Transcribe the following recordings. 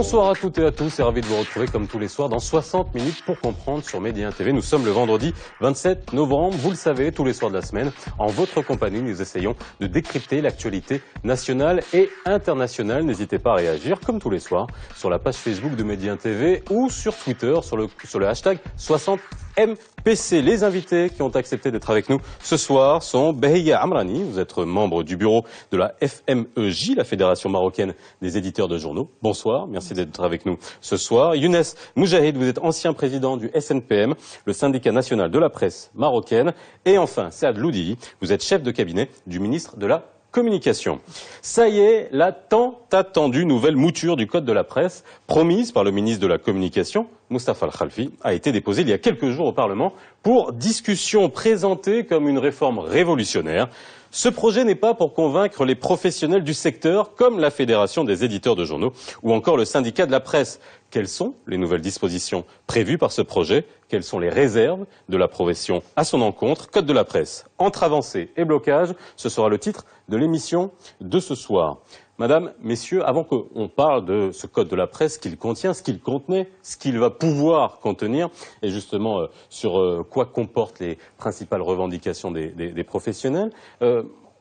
Bonsoir à toutes et à tous et ravi de vous retrouver comme tous les soirs dans 60 minutes pour comprendre sur Média TV. Nous sommes le vendredi 27 novembre, vous le savez, tous les soirs de la semaine. En votre compagnie, nous essayons de décrypter l'actualité nationale et internationale. N'hésitez pas à réagir comme tous les soirs sur la page Facebook de Média TV ou sur Twitter sur le hashtag 60MPC. Les invités qui ont accepté d'être avec nous ce soir sont Behiya Amrani, vous êtes membre du bureau de la FMEJ, la Fédération marocaine des éditeurs de journaux. Bonsoir, merci d'être avec nous ce soir. Younes Moujahid, vous êtes ancien président du SNPM, le syndicat national de la presse marocaine. Et enfin, Saad Loudi, vous êtes chef de cabinet du ministre de la Communication. Ça y est, la tant attendue nouvelle mouture du Code de la presse, promise par le ministre de la Communication, Moustapha Al-Khalfi, a été déposée il y a quelques jours au Parlement pour discussion, présentée comme une réforme révolutionnaire. Ce projet n'est pas pour convaincre les professionnels du secteur, comme la Fédération des éditeurs de journaux ou encore le syndicat de la presse. Quelles sont les nouvelles dispositions prévues par ce projet? Quelles sont les réserves de la profession à son encontre? Code de la presse, entre avancées et blocages, ce sera le titre de l'émission de ce soir. Madame, messieurs, avant qu'on parle de ce code de la presse, ce qu'il contient, ce qu'il contenait, ce qu'il va pouvoir contenir, et justement sur quoi comportent les principales revendications des professionnels,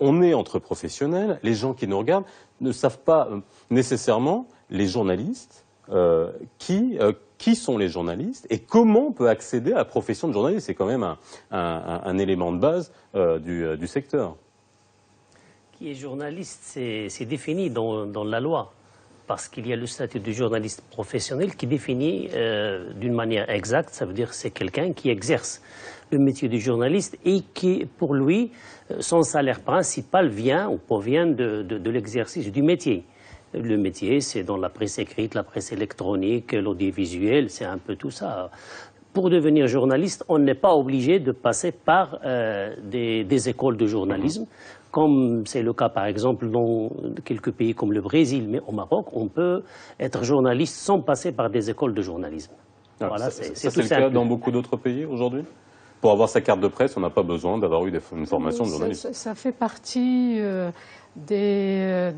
on est entre professionnels, les gens qui nous regardent ne savent pas nécessairement, les journalistes, qui sont les journalistes et comment on peut accéder à la profession de journaliste. C'est quand même un élément de base du secteur. Qui est journaliste, c'est défini dans la loi, parce qu'il y a le statut de journaliste professionnel qui définit d'une manière exacte, ça veut dire que c'est quelqu'un qui exerce le métier de journaliste et qui, pour lui, son salaire principal vient ou provient de l'exercice du métier. Le métier, c'est dans la presse écrite, la presse électronique, l'audiovisuel, c'est un peu tout ça. Pour devenir journaliste, on n'est pas obligé de passer par des écoles de journalisme, comme c'est le cas par exemple dans quelques pays comme le Brésil, mais au Maroc, on peut être journaliste sans passer par des écoles de journalisme. Voilà, c'est le cas dans beaucoup d'autres pays aujourd'hui? Pour avoir sa carte de presse, on n'a pas besoin d'avoir eu une formation de journaliste. Ça fait partie des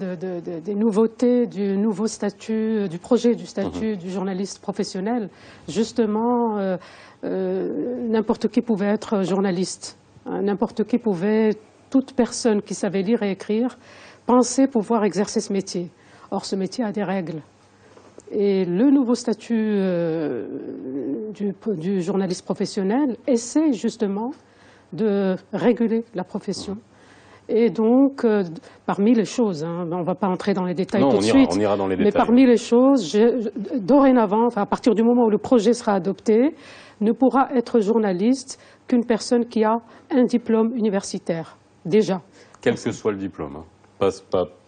nouveautés du nouveau statut, du projet du statut du journaliste professionnel. Justement, n'importe qui pouvait être journaliste. N'importe qui pouvait, toute personne qui savait lire et écrire, penser pouvoir exercer ce métier. Or, ce métier a des règles. Et le nouveau statut du journaliste professionnel essaie justement de réguler la profession. Et donc, parmi les choses, on ne va pas entrer dans les détails tout de suite, on ira dans les détails. Mais parmi les choses, dorénavant, à partir du moment où le projet sera adopté, ne pourra être journaliste qu'une personne qui a un diplôme universitaire, déjà. Quel que soit le diplôme, hein.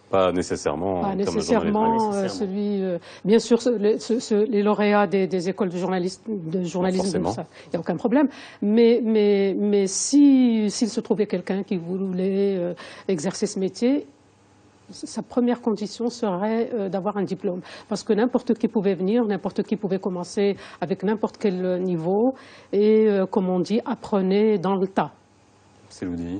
Pas nécessairement. Pas nécessairement celui. Bien sûr, les lauréats des écoles de journalisme, il n'y a aucun problème. Mais s'il se trouvait quelqu'un qui voulait exercer ce métier, sa première condition serait d'avoir un diplôme. Parce que n'importe qui pouvait venir, n'importe qui pouvait commencer avec n'importe quel niveau. Et comme on dit, apprenez dans le tas. C'est Loudi.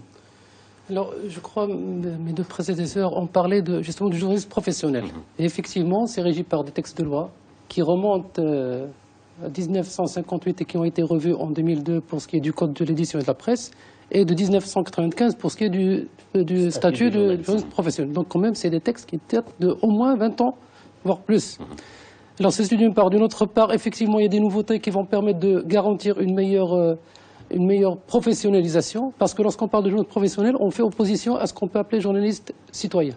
Alors, je crois, mes deux prédécesseurs ont parlé justement du journalisme professionnel. Et effectivement, c'est régi par des textes de loi qui remontent à 1958 et qui ont été revus en 2002 pour ce qui est du Code de l'édition et de la presse, et de 1995 pour ce qui est du statut de journaliste professionnel. Donc quand même, c'est des textes qui datent de au moins 20 ans, voire plus. Alors c'est d'une part. D'une autre part, effectivement, il y a des nouveautés qui vont permettre de garantir une meilleure professionnalisation, parce que lorsqu'on parle de journaliste professionnel, on fait opposition à ce qu'on peut appeler journaliste citoyen,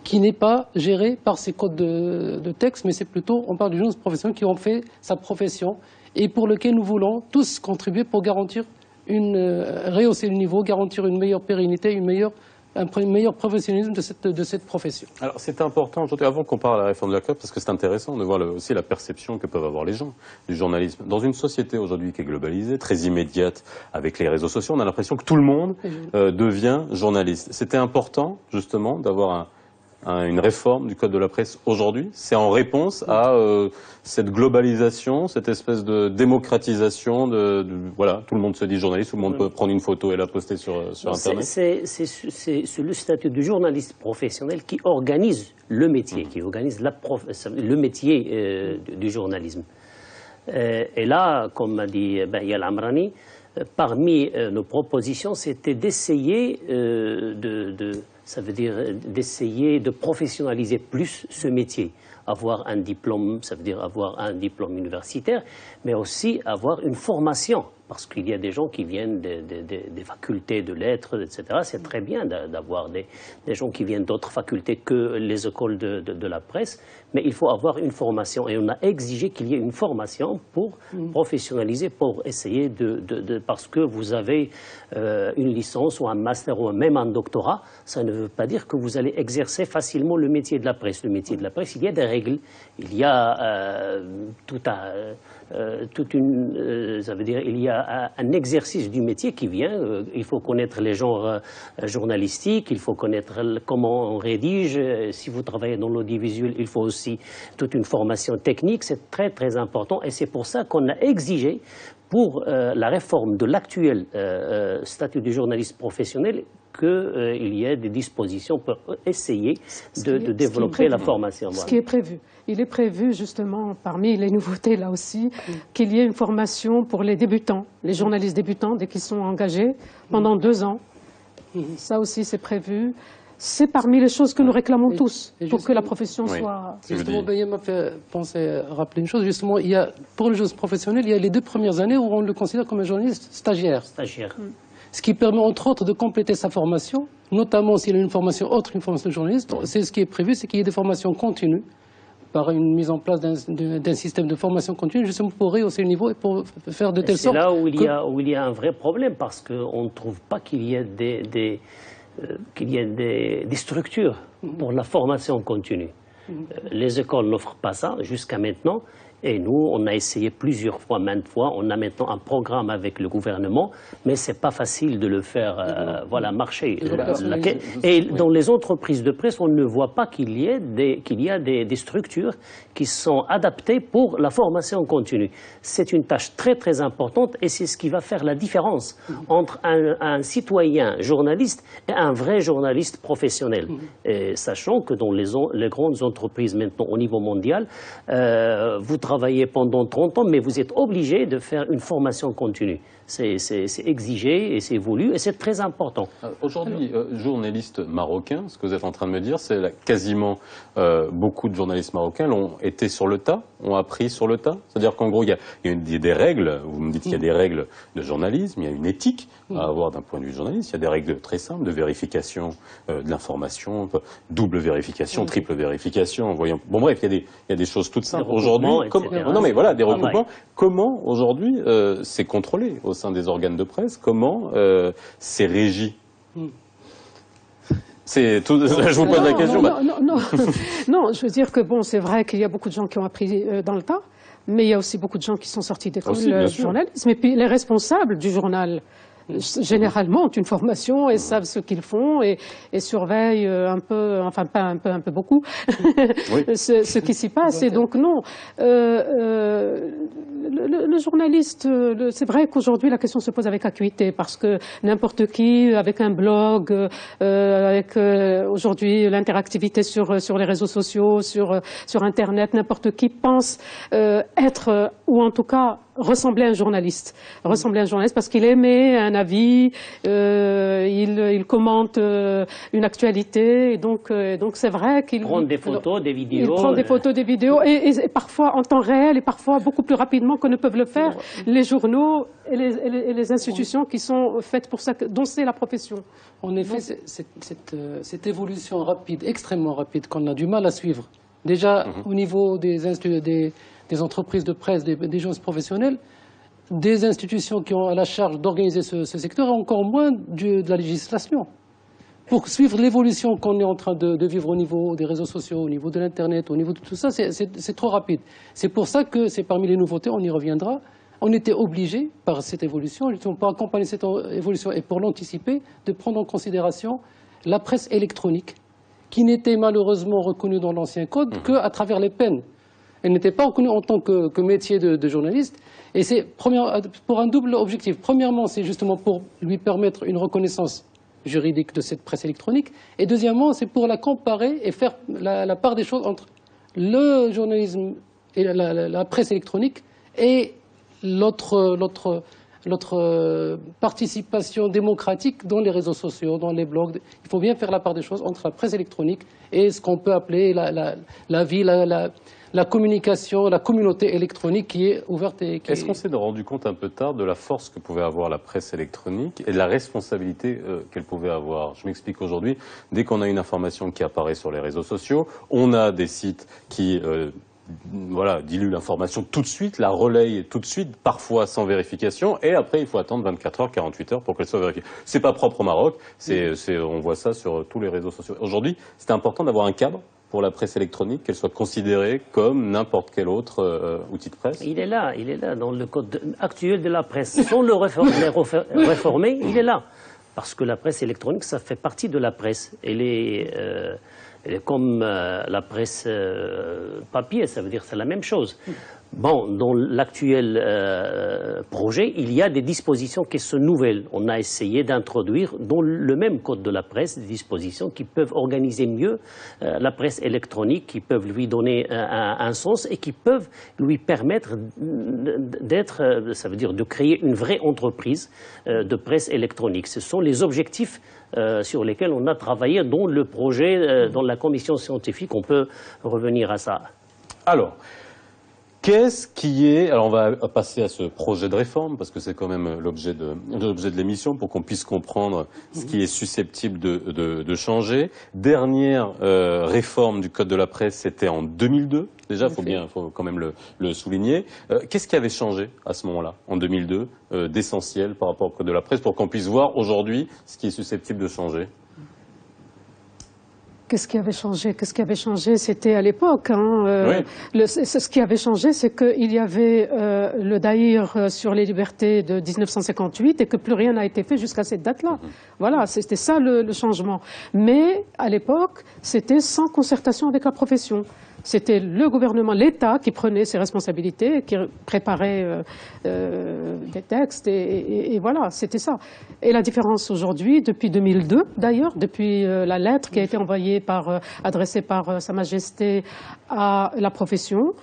qui n'est pas géré par ces codes de texte, mais c'est plutôt, on parle du journaliste professionnel qui en fait sa profession et pour lequel nous voulons tous contribuer pour garantir rehausser le niveau, garantir une meilleure pérennité, un meilleur professionnalisme de cette profession. Alors c'est important aujourd'hui, avant qu'on parle de la réforme de la COP, parce que c'est intéressant de voir aussi la perception que peuvent avoir les gens du journalisme. Dans une société aujourd'hui qui est globalisée, très immédiate, avec les réseaux sociaux, on a l'impression que tout le monde devient journaliste. C'était important justement d'avoir une réforme du code de la presse aujourd'hui? C'est en réponse à cette globalisation, cette espèce de démocratisation voilà, tout le monde se dit journaliste, tout le monde peut prendre une photo et la poster sur Internet. C'est le statut du journaliste professionnel qui organise le métier, qui organise le métier du journalisme. Et là, comme a dit Yal Amrani, parmi nos propositions, c'était d'essayer ça veut dire d'essayer de professionnaliser plus ce métier. Avoir un diplôme, ça veut dire avoir un diplôme universitaire, mais aussi avoir une formation. Parce qu'il y a des gens qui viennent des facultés de lettres, etc. C'est très bien d'avoir des gens qui viennent d'autres facultés que les écoles de la presse, mais il faut avoir une formation. Et on a exigé qu'il y ait une formation pour professionnaliser, pour essayer parce que vous avez une licence ou un master ou même un doctorat, ça ne veut pas dire que vous allez exercer facilement le métier de la presse. Le métier de la presse, il y a des règles, il y a ça veut dire il y a un exercice du métier qui vient. Il faut connaître les genres journalistiques, il faut connaître comment on rédige. Si vous travaillez dans l'audiovisuel, il faut aussi toute une formation technique. C'est très très important et c'est pour ça qu'on a exigé pour la réforme de l'actuel statut du journaliste professionnel qu'il y ait des dispositions pour essayer de développer la formation. Ce qui est prévu. Il est prévu justement, parmi les nouveautés là aussi, qu'il y ait une formation pour les débutants, les journalistes débutants, dès qu'ils sont engagés, pendant 2 ans. Ça aussi c'est prévu. C'est parmi les choses que nous réclamons tous, pour que la profession soit... Justement, Bayem m'a fait rappeler une chose. Justement, pour le journaliste professionnel, il y a les 2 premières années où on le considère comme un journaliste stagiaire. Ce qui permet entre autres de compléter sa formation, notamment s'il a une formation autre qu'une formation de journaliste. C'est ce qui est prévu, c'est qu'il y ait des formations continues par une mise en place d'un système de formation continue, justement pour rehausser le niveau et pour faire de telle sorte... C'est là où il y a un vrai problème, parce qu'on ne trouve pas qu'il y ait des structures pour la formation continue. Les écoles n'offrent pas ça jusqu'à maintenant. Et nous, on a essayé plusieurs fois, maintes fois. On a maintenant un programme avec le gouvernement, mais ce n'est pas facile de le faire marcher. Et dans les entreprises de presse, on ne voit pas qu'il y a des structures qui sont adaptées pour la formation continue. C'est une tâche très très importante et c'est ce qui va faire la différence entre un citoyen journaliste et un vrai journaliste professionnel. Et sachant que dans les grandes entreprises maintenant au niveau mondial, vous travaillez pendant 30 ans, mais vous êtes obligé de faire une formation continue. C'est exigé et c'est voulu et c'est très important. Aujourd'hui, journaliste marocain, ce que vous êtes en train de me dire, c'est quasiment beaucoup de journalistes marocains ont été sur le tas, ont appris sur le tas. C'est-à-dire qu'en gros, il y a des règles, vous me dites qu'il y a des règles de journalisme, il y a une éthique à avoir d'un point de vue de journaliste, il y a des règles très simples de vérification de l'information, double vérification, triple vérification, voyons. Bon bref, il y a des choses toutes simples. Aujourd'hui, des recoupements. Comment aujourd'hui c'est contrôlé au sein des organes de presse? Comment c'est régi? Je vous pose la question. Non, je veux dire que bon, c'est vrai qu'il y a beaucoup de gens qui ont appris dans le tas, mais il y a aussi beaucoup de gens qui sont sortis d'école de journalisme. Et puis les responsables du journal, généralement, ont une formation et savent ce qu'ils font et surveillent un peu, enfin pas un peu beaucoup, ce qui s'y passe. Et donc non, le journaliste, c'est vrai qu'aujourd'hui la question se pose avec acuité parce que n'importe qui, avec un blog, avec aujourd'hui l'interactivité sur les réseaux sociaux, sur Internet, n'importe qui pense être, ou en tout cas ressembler à un journaliste. Ressembler à un journaliste parce qu'il émet un avis, il commente une actualité, et donc c'est vrai qu'il prend des photos, des vidéos. Il prend des photos, des vidéos, et parfois en temps réel, et parfois beaucoup plus rapidement que ne peuvent le faire les journaux et les institutions qui sont faites pour ça, dont c'est la profession. En effet, cette évolution rapide, extrêmement rapide, qu'on a du mal à suivre. Déjà, au niveau des entreprises de presse, des journalistes professionnels, des institutions qui ont à la charge d'organiser ce secteur, et encore moins de la législation. Pour suivre l'évolution qu'on est en train de vivre au niveau des réseaux sociaux, au niveau de l'Internet, au niveau de tout ça, c'est trop rapide. C'est pour ça que c'est parmi les nouveautés, on y reviendra. On était obligé, par cette évolution, justement pour accompagner cette évolution et pour l'anticiper, de prendre en considération la presse électronique, qui n'était malheureusement reconnu dans l'ancien code qu'à travers les peines. Elle n'était pas reconnue en tant que métier de journaliste. Et c'est pour un double objectif. Premièrement, c'est justement pour lui permettre une reconnaissance juridique de cette presse électronique. Et deuxièmement, c'est pour la comparer et faire la part des choses entre le journalisme et la presse électronique et l'autre participation démocratique dans les réseaux sociaux, dans les blogs. Il faut bien faire la part des choses entre la presse électronique et ce qu'on peut appeler la vie, la communication, la communauté électronique qui est ouverte. Est-ce qu'on s'est rendu compte un peu tard de la force que pouvait avoir la presse électronique et de la responsabilité qu'elle pouvait avoir? Je m'explique aujourd'hui. Dès qu'on a une information qui apparaît sur les réseaux sociaux, on a des sites qui diluent l'information tout de suite, la relayent tout de suite, parfois sans vérification, et après il faut attendre 24 heures, 48 heures pour qu'elle soit vérifiée. C'est pas propre au Maroc, on voit ça sur tous les réseaux sociaux. Aujourd'hui, c'est important d'avoir un cadre pour la presse électronique, qu'elle soit considérée comme n'importe quel autre outil de presse? Il est là dans le code actuel de la presse. Sans le réformer, il est là. Parce que la presse électronique, ça fait partie de la presse. Elle est comme la presse papier, ça veut dire que c'est la même chose. Bon, dans l'actuel projet, il y a des dispositions qui sont nouvelles. On a essayé d'introduire dans le même code de la presse des dispositions qui peuvent organiser mieux la presse électronique, qui peuvent lui donner un sens et qui peuvent lui permettre d'être, ça veut dire de créer une vraie entreprise de presse électronique. Ce sont les objectifs sur lesquels on a travaillé dans le projet, dans la commission scientifique. On peut revenir à ça. Alors, qu'est-ce qui est... Alors on va passer à ce projet de réforme, parce que c'est quand même l'objet de l'émission, pour qu'on puisse comprendre ce qui est susceptible de changer. Dernière réforme du Code de la presse, c'était en 2002. Déjà, faut quand même le souligner. Qu'est-ce qui avait changé à ce moment-là, en 2002, d'essentiel par rapport au Code de la presse, pour qu'on puisse voir aujourd'hui ce qui est susceptible de changer? Qu'est-ce qui avait changé? Qu'est-ce qui avait changé? C'était à l'époque. Oui. Ce qui avait changé, c'est qu'il y avait le Daïr sur les libertés de 1958 et que plus rien n'a été fait jusqu'à cette date-là. Voilà, c'était ça le changement. Mais à l'époque, c'était sans concertation avec la profession. C'était le gouvernement, l'État qui prenait ses responsabilités, qui préparait des textes et voilà, c'était ça. Et la différence aujourd'hui, depuis 2002 d'ailleurs, depuis la lettre qui a été adressée par Sa Majesté à la profession,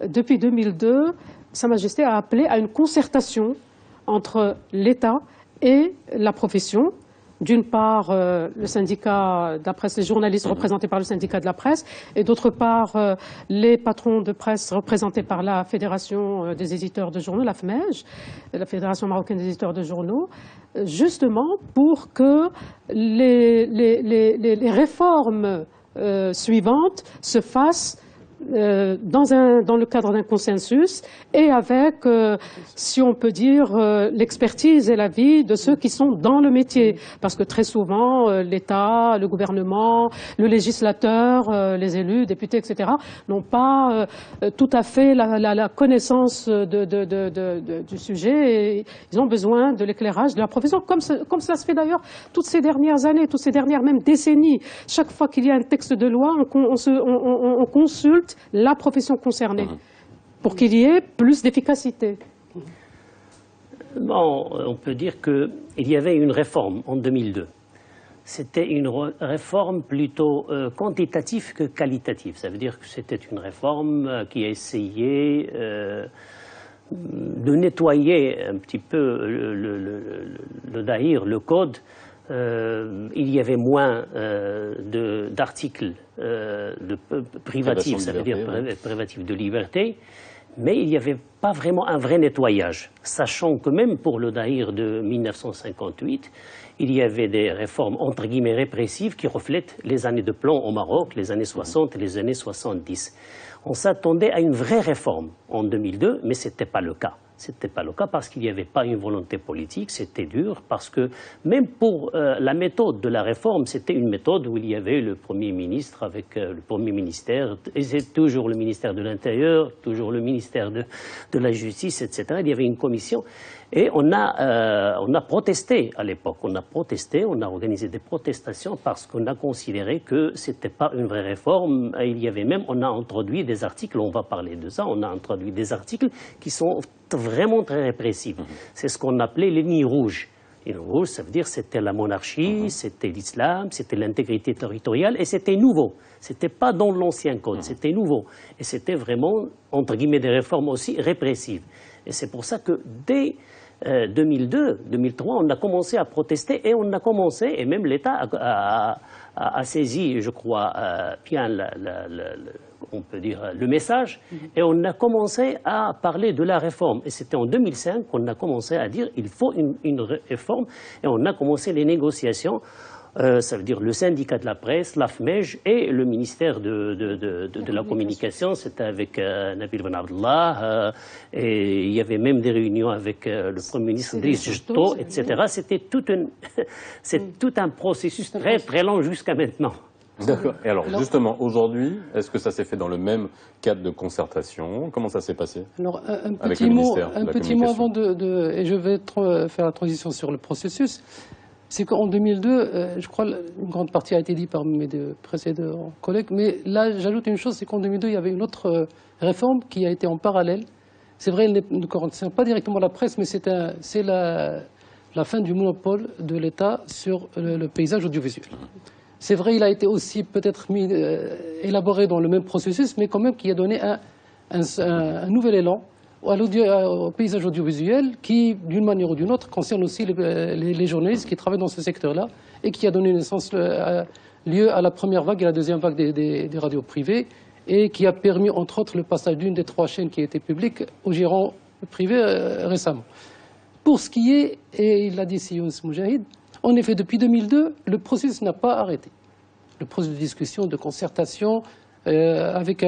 depuis 2002, Sa Majesté a appelé à une concertation entre l'État et la profession. D'une part, le syndicat de la presse, les journalistes représentés par le syndicat de la presse, et d'autre part, les patrons de presse représentés par la Fédération des éditeurs de journaux, la FMEJ, la Fédération marocaine des éditeurs de journaux, justement pour que les réformes suivantes se fassent dans le cadre d'un consensus et avec, si on peut dire, l'expertise et l'avis de ceux qui sont dans le métier. Parce que très souvent, l'État, le gouvernement, le législateur, les élus, députés, etc., n'ont pas tout à fait la connaissance du sujet et ils ont besoin de l'éclairage de la profession, comme cela se fait d'ailleurs toutes ces dernières années, toutes ces dernières même décennies. Chaque fois qu'il y a un texte de loi, on consulte la profession concernée pour qu'il y ait plus d'efficacité. Bon, on peut dire qu'il y avait une réforme en 2002. C'était une réforme plutôt quantitative que qualitative. Ça veut dire que c'était une réforme qui a essayé de nettoyer un petit peu le Daïr, le code. Il y avait moins d'articles privatifs, ça veut dire privatifs de liberté, mais il n'y avait pas vraiment un vrai nettoyage, sachant que même pour le Daïr de 1958, il y avait des réformes entre guillemets répressives qui reflètent les années de plomb au Maroc, les années 60 et les années 70. On s'attendait à une vraie réforme en 2002, mais ce n'était pas le cas. Ce n'était pas le cas parce qu'il n'y avait pas une volonté politique, c'était dur, parce que même pour la méthode de la réforme, c'était une méthode où il y avait le Premier ministre avec le Premier ministère, et c'est toujours le ministère de l'Intérieur, toujours le ministère de la justice, etc. Il y avait une commission et on a protesté à l'époque. On a protesté, on a organisé des protestations parce qu'on a considéré que ce n'était pas une vraie réforme. Il y avait même, on a introduit des articles, on va parler de ça, on a introduit des articles qui sont vraiment très répressifs. C'est ce qu'on appelait les lignes rouges. Les lignes rouges, ça veut dire c'était la monarchie, c'était l'islam, c'était l'intégrité territoriale et c'était nouveau. C'était pas dans l'ancien code, c'était nouveau. Et c'était vraiment, entre guillemets, des réformes aussi répressives. Et c'est pour ça que dès 2002, 2003, on a commencé à protester et on a commencé, et même l'État a saisi, je crois, bien on peut dire le message, et on a commencé à parler de la réforme. Et c'était en 2005 qu'on a commencé à dire qu'il faut une réforme, et on a commencé les négociations. Ça veut dire le syndicat de la presse, l'AFMEJ et le ministère de la communication. C'était avec Nabil Ben Abdallah et il y avait même des réunions avec le Premier ministre Driss Justo, etc. C'était tout un processus très très long jusqu'à maintenant. D'accord. Et alors justement, aujourd'hui, est-ce que ça s'est fait dans le même cadre de concertation? Comment ça s'est passé? Alors un petit mot avant et je vais faire la transition sur le processus. C'est qu'en 2002, je crois une grande partie a été dit par mes deux précédents collègues, mais là j'ajoute une chose, c'est qu'en 2002 il y avait une autre réforme qui a été en parallèle. C'est vrai, elle ne concerne pas directement la presse, mais c'est la fin du monopole de l'État sur le paysage audiovisuel. C'est vrai, il a été aussi peut-être élaboré dans le même processus, mais quand même qui a donné un nouvel élan au paysage audiovisuel qui, d'une manière ou d'une autre, concerne aussi les journalistes qui travaillent dans ce secteur-là et qui a donné lieu à la première vague et la deuxième vague des radios privées et qui a permis, entre autres, le passage d'une des 3 chaînes qui était publique au gérant privé récemment. Pour ce qui est, et il l'a dit Younes Moujahid, en effet, depuis 2002, le processus n'a pas arrêté. Le processus de discussion, de concertation, avec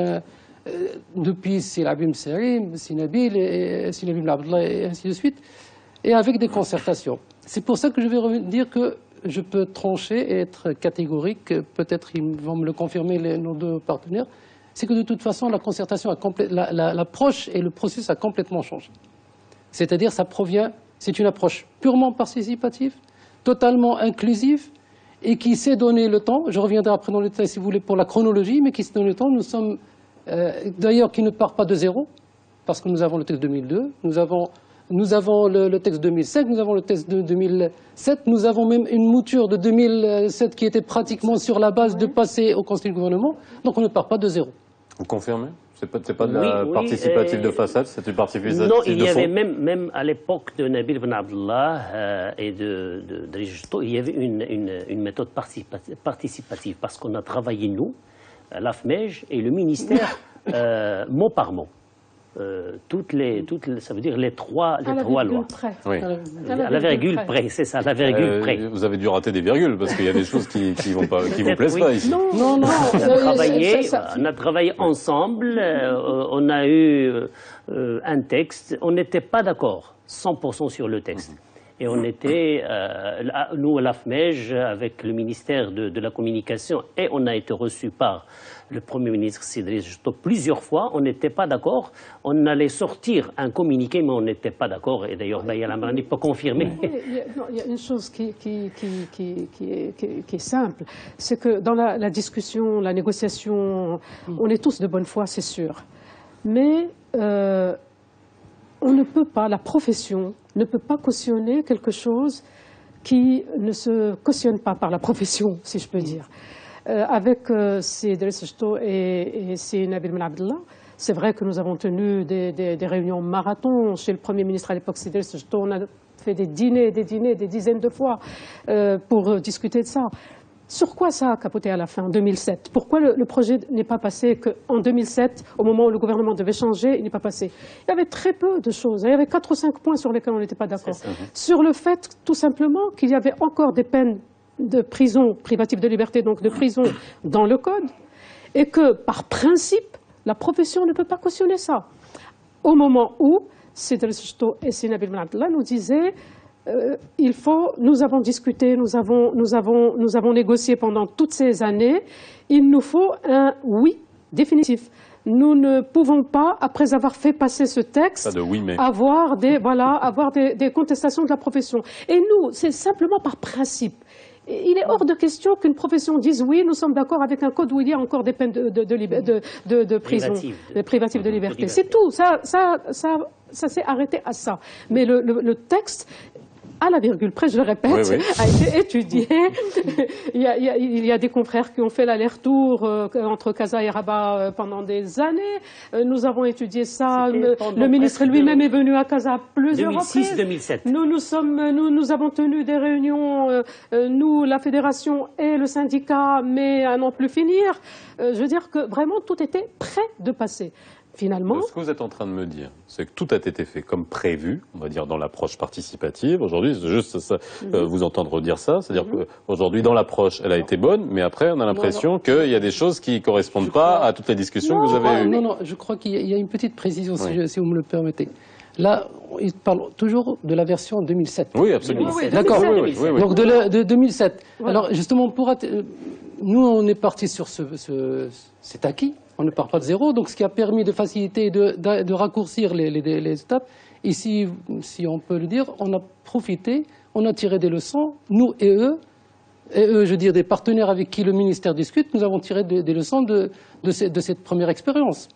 depuis Silabim Sarim, Sinabil, Silabim Abdallah et ainsi de suite, et avec des concertations. C'est pour ça que je vais dire que je peux trancher et être catégorique, peut-être ils vont me le confirmer nos deux partenaires, c'est que de toute façon la concertation, l'approche et le processus a complètement changé. C'est-à-dire c'est une approche purement participative, totalement inclusive, et qui s'est donné le temps, je reviendrai après dans le détail si vous voulez pour la chronologie, mais qui s'est donné le temps, nous sommes d'ailleurs qui ne part pas de zéro, parce que nous avons le texte 2002, nous avons le texte 2005, nous avons le texte de 2007, nous avons même une mouture de 2007 qui était pratiquement sur la base de passer au Conseil du gouvernement, donc on ne part pas de zéro. Vous confirmez? C'est pas de la participative de façade, c'est du participative de fond? Non, il y avait même à l'époque de Nabil Ben Abdallah et de Driss Justo, il y avait une méthode participative, parce qu'on a travaillé, nous, l'AFMEJ et le ministère mot par mot. Ça veut dire les trois lois. Oui. À la virgule près, c'est ça, à la virgule près. Vous avez dû rater des virgules parce qu'il y a des choses qui vous plaisent pas ici. Non. On a travaillé ensemble. On a eu un texte. On n'était pas d'accord 100% sur le texte. Et on était, nous, à l'AFMEJ, avec le ministère de la Communication, et on a été reçus par le Premier ministre Driss Justo plusieurs fois. On n'était pas d'accord. On allait sortir un communiqué, mais on n'était pas d'accord. Et d'ailleurs, Baye El Amrani peut confirmer. Il y a une chose qui est simple, c'est que dans la discussion, la négociation, on est tous de bonne foi, c'est sûr. Mais on ne peut pas, la profession ne peut pas cautionner quelque chose qui ne se cautionne pas par la profession, si je peux dire. Avec Driss Justo et Nabil Ben Abdallah, c'est vrai que nous avons tenu des réunions marathon chez le Premier ministre à l'époque, Driss Justo. On a fait des dîners, des dizaines de fois pour discuter de ça. Sur quoi ça a capoté à la fin, en 2007? Pourquoi le projet n'est pas passé qu'en 2007, au moment où le gouvernement devait changer, il n'est pas passé? Il y avait très peu de choses. Il y avait 4 ou 5 points sur lesquels on n'était pas d'accord. Sur le fait, tout simplement, qu'il y avait encore des peines de prison, privative de liberté, donc de prison, dans le code, et que, par principe, la profession ne peut pas cautionner ça. Au moment où Driss Justo et Nabil Ben Abdallah nous disaient nous avons discuté, nous avons négocié pendant toutes ces années, il nous faut un oui définitif. nous ne pouvons pas, après avoir fait passer ce texte, avoir des contestations de la profession. Et nous, c'est simplement par principe. Il est hors de question qu'une profession dise oui, nous sommes d'accord avec un code où il y a encore des peines de prison, des privatives de liberté. C'est tout. Ça s'est arrêté à ça. Mais le texte, à la virgule près, je le répète, a été étudié. Il y a des confrères qui ont fait l'aller-retour entre Casa et Rabat pendant des années. Nous avons étudié ça. Le ministre lui-même est venu à Casa plusieurs reprises. 2006-2007. Nous avons tenu des réunions, nous, la fédération et le syndicat, mais à n'en plus finir. Je veux dire que vraiment tout était prêt de passer. Finalement, ce que vous êtes en train de me dire, c'est que tout a été fait comme prévu, on va dire dans l'approche participative. Aujourd'hui, c'est juste ça, vous entendre dire ça, c'est-à-dire qu'aujourd'hui, dans l'approche, elle a été bonne, mais après, on a l'impression qu'il y a des choses qui ne correspondent pas à toutes les discussions que vous avez eues. Non, je crois qu'il y a une petite précision, si vous me le permettez. Là, il parle toujours de la version 2007. Oui, absolument. D'accord. Donc de 2007. Voilà. Alors justement, nous, on est parti sur cet acquis. On ne part pas de zéro. Donc ce qui a permis de faciliter, de raccourcir les étapes. Ici, si on peut le dire, on a profité, on a tiré des leçons, nous et eux, je veux dire des partenaires avec qui le ministère discute, nous avons tiré des leçons de cette première expérience.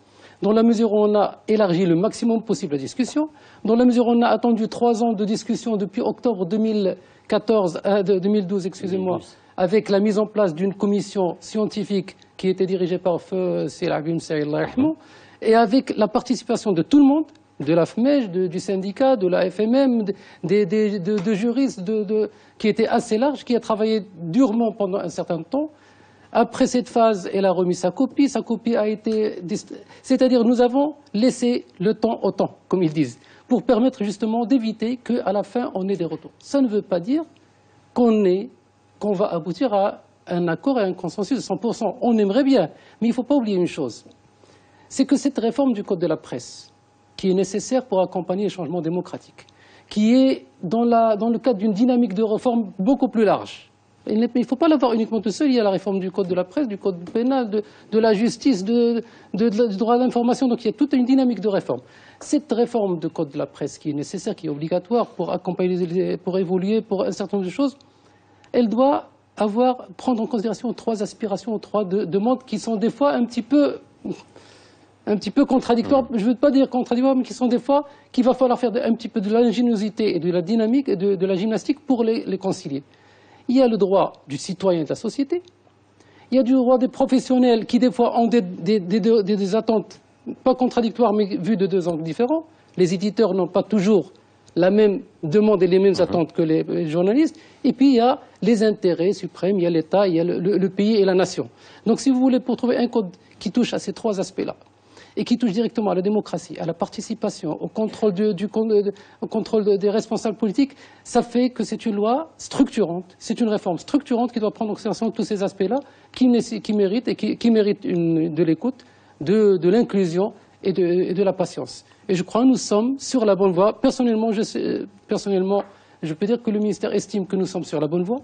Dans la mesure où on a élargi le maximum possible la discussion, dans la mesure où on a attendu 3 ans de discussion depuis octobre 2012, excusez-moi, avec la mise en place d'une commission scientifique qui était dirigée par Feu Selagim Saïd, et avec la participation de tout le monde, de la FMEJ, du syndicat, de la FMM, de juristes qui étaient assez larges, qui a travaillé durement pendant un certain temps. Après cette phase, elle a remis sa copie a été... C'est-à-dire nous avons laissé le temps au temps, comme ils disent, pour permettre justement d'éviter qu'à la fin on ait des retours. Ça ne veut pas dire qu'on va aboutir à un accord et un consensus de 100%. On aimerait bien, mais il ne faut pas oublier une chose. C'est que cette réforme du Code de la presse, qui est nécessaire pour accompagner les changements démocratiques, qui est dans le cadre d'une dynamique de réforme beaucoup plus large. Il ne faut pas l'avoir uniquement tout seul. Il y a la réforme du Code de la presse, du Code pénal, de la justice, du droit à l'information. Donc il y a toute une dynamique de réforme. Cette réforme du Code de la presse qui est nécessaire, qui est obligatoire pour accompagner, pour évoluer, pour un certain nombre de choses, elle doit prendre en considération 3 aspirations, 3 demandes qui sont des fois un petit peu contradictoires. Je ne veux pas dire contradictoires, mais qui sont des fois qu'il va falloir faire un petit peu de l'ingéniosité et de la dynamique et de la gymnastique pour les concilier. Il y a le droit du citoyen et de la société. Il y a du droit des professionnels qui, des fois, ont des attentes pas contradictoires, mais vues de 2 angles différents. Les éditeurs n'ont pas toujours la même demande et les mêmes attentes que les journalistes. Et puis, il y a les intérêts suprêmes, il y a l'État, il y a le pays et la nation. Donc, si vous voulez, pour trouver un code qui touche à ces 3 aspects-là, et qui touche directement à la démocratie, à la participation, au contrôle des responsables politiques, ça fait que c'est une loi structurante, c'est une réforme structurante qui doit prendre en considération tous ces aspects-là, qui méritent de l'écoute, de l'inclusion et de la patience. Et je crois que nous sommes sur la bonne voie. Personnellement, je peux dire que le ministère estime que nous sommes sur la bonne voie,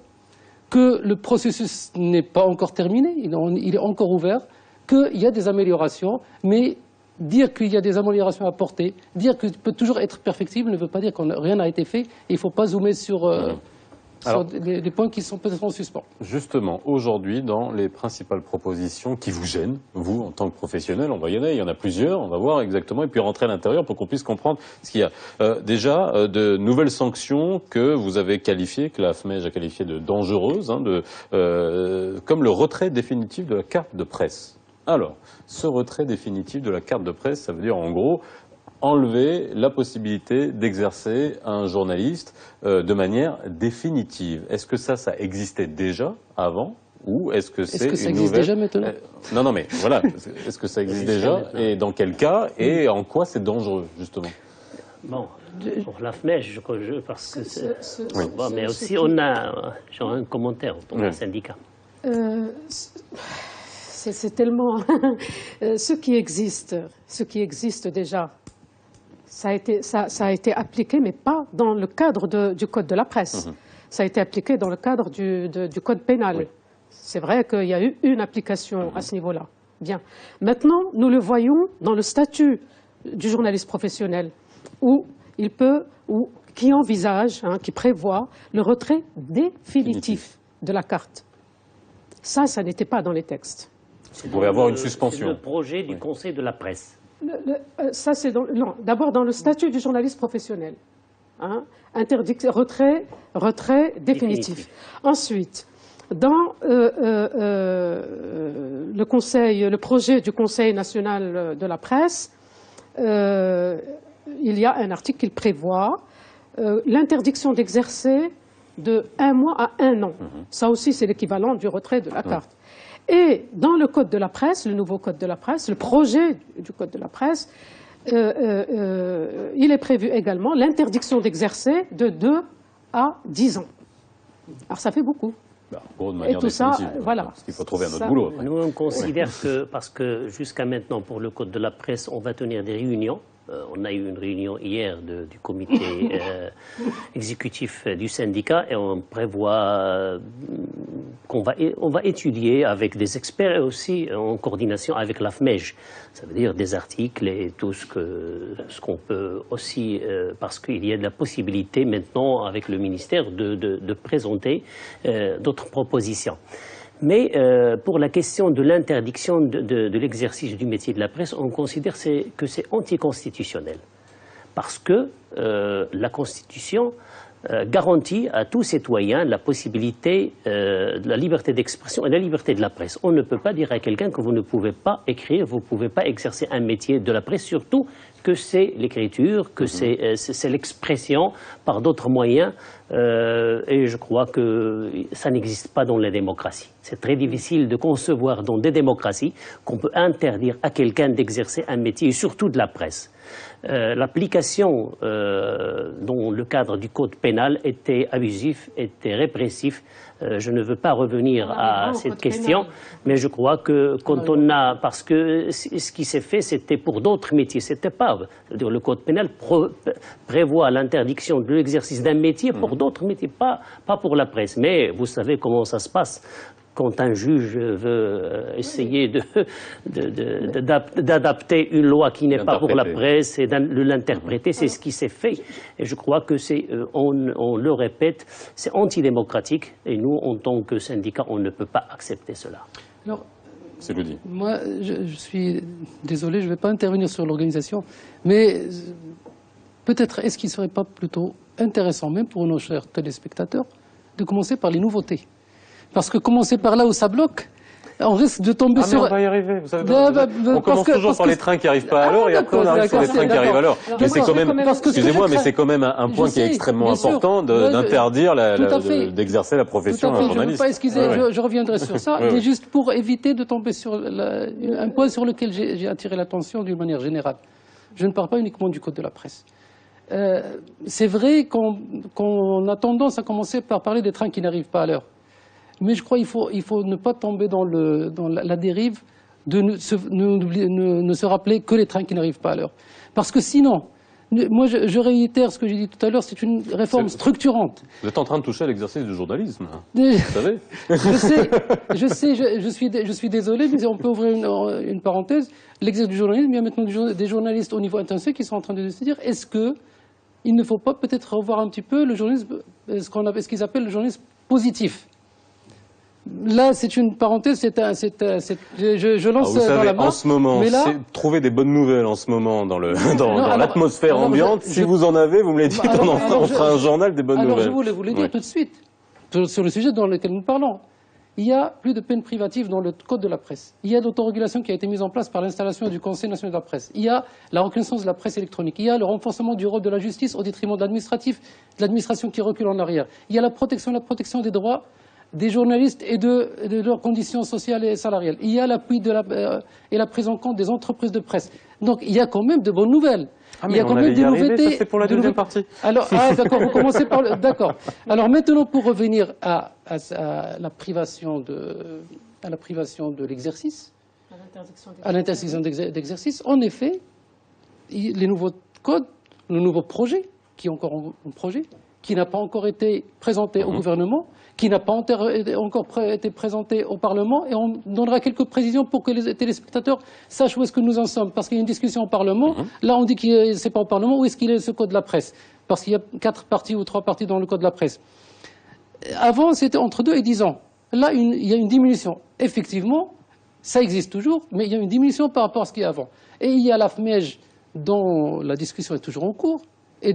que le processus n'est pas encore terminé, il est encore ouvert, qu'il y a des améliorations, mais dire qu'il y a des améliorations à apporter, dire que peut toujours être perfectible ne veut pas dire que rien n'a été fait. Et il ne faut pas zoomer sur des points qui sont peut-être en suspens. Justement, aujourd'hui, dans les principales propositions qui vous gênent, vous, en tant que professionnel, il y en a plusieurs, on va voir exactement, et puis rentrer à l'intérieur pour qu'on puisse comprendre ce qu'il y a. Déjà, de nouvelles sanctions que vous avez qualifiées, que la FMEJ a qualifiées de dangereuses, comme le retrait définitif de la carte de presse. Alors, ce retrait définitif de la carte de presse, ça veut dire en gros enlever la possibilité d'exercer un journaliste de manière définitive. Est-ce que ça existait déjà avant ou est-ce que c'est une nouvelle... Est-ce que ça existe déjà maintenant Non, mais voilà. Est-ce que ça existe déjà et dans quel cas et en quoi c'est dangereux, justement? Bon, pour la FMEJ, parce que mais aussi on a un commentaire pour le syndicat. C'est tellement... ce qui existe déjà, ça a été appliqué, mais pas dans le cadre du Code de la presse. Ça a été appliqué dans le cadre du Code pénal. Oui. C'est vrai qu'il y a eu une application à ce niveau-là. Bien. Maintenant, nous le voyons dans le statut du journaliste professionnel, où il peut, ou qui envisage, qui prévoit le retrait définitif de la carte. Ça n'était pas dans les textes. Vous pouvez avoir une suspension. C'est le projet du Conseil de la presse. Ça, c'est d'abord dans le statut du journaliste professionnel. Retrait définitif. Ensuite, dans le projet du Conseil national de la presse, il y a un article qui prévoit l'interdiction d'exercer de 1 mois à 1 an. Ça aussi, c'est l'équivalent du retrait de la carte. Et dans le Code de la presse, le nouveau Code de la presse, le projet du Code de la presse, il est prévu également l'interdiction d'exercer de 2 à 10 ans. Alors ça fait beaucoup. Et tout ça, voilà. Parce qu'il faut trouver un autre boulot. Après. Nous, on considère que, parce que jusqu'à maintenant, pour le Code de la presse, on va tenir des réunions. On a eu une réunion hier du comité exécutif du syndicat et on prévoit qu'on va étudier avec des experts et aussi en coordination avec l'AFMEJ. Ça veut dire des articles et tout ce qu'on peut aussi, parce qu'il y a de la possibilité maintenant avec le ministère de présenter d'autres propositions. Mais pour la question de l'interdiction de l'exercice du métier de la presse, on considère que c'est anticonstitutionnel. Parce que la Constitution garantit à tout citoyen la possibilité de la liberté d'expression et la liberté de la presse. On ne peut pas dire à quelqu'un que vous ne pouvez pas écrire, vous ne pouvez pas exercer un métier de la presse, surtout que c'est l'écriture, que c'est l'expression par d'autres moyens. Et je crois que ça n'existe pas dans les démocraties. C'est très difficile de concevoir dans des démocraties qu'on peut interdire à quelqu'un d'exercer un métier, et surtout de la presse. L'application dans le cadre du code pénal était abusif, était répressif. Je ne veux pas revenir à cette question, mais je crois que quand on a... Parce que ce qui s'est fait, c'était pour d'autres métiers. C'était pas... Le code pénal prévoit l'interdiction de l'exercice d'un métier pour d'autres métiers, pas pour la presse. Mais vous savez comment ça se passe. Quand un juge veut essayer d'adapter une loi qui n'est pas pour la presse et de l'interpréter, c'est ce qui s'est fait. Et je crois que on le répète, c'est antidémocratique. Et nous, en tant que syndicat, on ne peut pas accepter cela. Alors, c'est le dit. Moi, je suis désolé, je ne vais pas intervenir sur l'organisation, mais peut-être est-ce qu'il ne serait pas plutôt intéressant, même pour nos chers téléspectateurs, de commencer par les nouveautés. Parce que commencer par là où ça bloque, on risque de tomber sur... on va y arriver. Vous savez, on commence toujours par les trains qui n'arrivent pas à l'heure et après on arrive sur les trains qui arrivent à l'heure. Mais c'est quand même, excusez-moi, mais c'est quand même un point qui est extrêmement important d'interdire d'exercer la profession d'un journaliste. Je ne veux pas excuser, je reviendrai sur ça, mais juste pour éviter de tomber sur un point sur lequel j'ai attiré l'attention d'une manière générale. Je ne parle pas uniquement du code de la presse. C'est vrai qu'on a tendance à commencer par parler des trains qui n'arrivent pas à l'heure. Mais je crois qu'il faut ne pas tomber dans la dérive de ne se rappeler que les trains qui n'arrivent pas à l'heure. Parce que sinon, moi je réitère ce que j'ai dit tout à l'heure, c'est une réforme structurante. Vous êtes en train de toucher à l'exercice du journalisme, vous savez. Je sais, je suis désolé, mais on peut ouvrir une parenthèse. L'exercice du journalisme, il y a maintenant des journalistes au niveau international qui sont en train de se dire, est-ce qu'il ne faut pas peut-être revoir un petit peu le journalisme, ce qu'ils appellent le journalisme positif. Là, c'est une parenthèse, je lance vous savez, dans la main. En ce moment, là, trouver des bonnes nouvelles en ce moment dans l'atmosphère ambiante. Si vous en avez, vous me les dites, on fera un journal des bonnes nouvelles. Alors, je voulais vous le dire tout de suite, sur le sujet dans lequel nous parlons. Il y a plus de peine privative dans le code de la presse. Il y a l'autorégulation qui a été mise en place par l'installation du Conseil national de la presse. Il y a la reconnaissance de la presse électronique. Il y a le renforcement du rôle de la justice au détriment de l'administratif, de l'administration qui recule en arrière. Il y a la protection des droits des journalistes et de leurs conditions sociales et salariales. Il y a l'appui et la prise en compte des entreprises de presse. Donc il y a quand même de bonnes nouvelles. Il y a quand même des nouveautés. Ça c'est pour la deuxième partie. Alors, d'accord, vous commencez par d'accord. Alors maintenant, pour revenir à la privation de l'exercice, à l'interdiction d'exercice, en effet, les nouveaux codes, le nouveau projet, qui est encore un projet, qui n'a pas encore été présenté au gouvernement, qui n'a pas encore été présenté au Parlement, et on donnera quelques précisions pour que les téléspectateurs sachent où est-ce que nous en sommes. Parce qu'il y a une discussion au Parlement, là on dit que c'est pas au Parlement, où est-ce qu'il est ce code de la presse? Parce qu'il y a 4 parties ou 3 parties dans le code de la presse. Avant, c'était entre 2 et 10 ans. Là, il y a une diminution. Effectivement, ça existe toujours, mais il y a une diminution par rapport à ce qu'il y a avant. Et il y a la FMEJ, dont la discussion est toujours en cours, et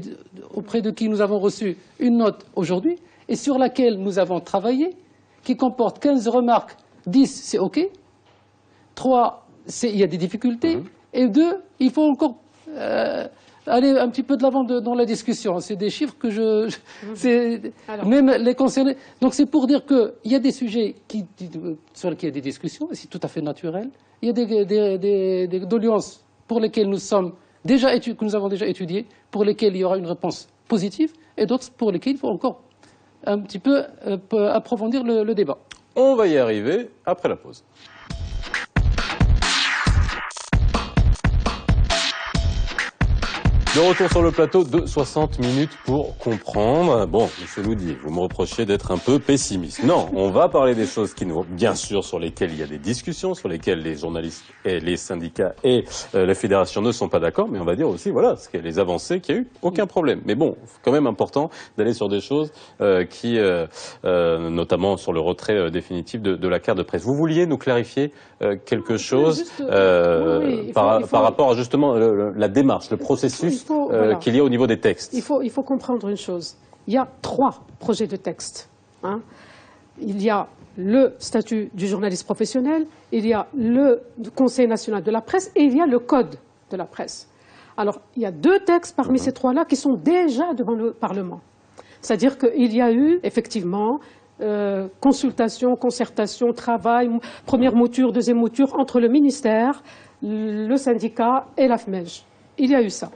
auprès de qui nous avons reçu une note aujourd'hui, et sur laquelle nous avons travaillé, qui comporte 15 remarques, 10 c'est OK, 3 il y a des difficultés, et 2 il faut encore aller un petit peu de l'avant dans la discussion. C'est des chiffres que même les concernés. Donc c'est pour dire qu'il y a des sujets sur lesquels il y a des discussions, et c'est tout à fait naturel. Il y a des doléances pour lesquelles que nous avons déjà étudiées, pour lesquelles il y aura une réponse positive, et d'autres pour lesquelles il faut encore un petit peu approfondir le débat. On va y arriver après la pause. De retour sur le plateau de 60 minutes pour comprendre. Bon, M. Loudi, vous me reprochez d'être un peu pessimiste. Non, on va parler des choses qui nous, bien sûr, sur lesquelles il y a des discussions, sur lesquelles les journalistes et les syndicats et la fédération ne sont pas d'accord, mais on va dire aussi, voilà, ce qu'il y a les avancées, qu'il y a eu, aucun problème. Mais bon, c'est quand même important d'aller sur des choses notamment sur le retrait définitif de la carte de presse. Vous vouliez nous clarifier quelque chose par rapport à justement la démarche, le processus qu'il y a au niveau des textes. Il faut comprendre une chose. Il y a 3 projets de texte. Il y a le statut du journaliste professionnel, il y a le Conseil national de la presse et il y a le Code de la presse. Alors, il y a 2 textes parmi ces 3-là qui sont déjà devant le Parlement. C'est-à-dire qu'il y a eu, effectivement, consultation, concertation, travail, première mouture, deuxième mouture entre le ministère, le syndicat et la FMEJ. Il y a eu ça.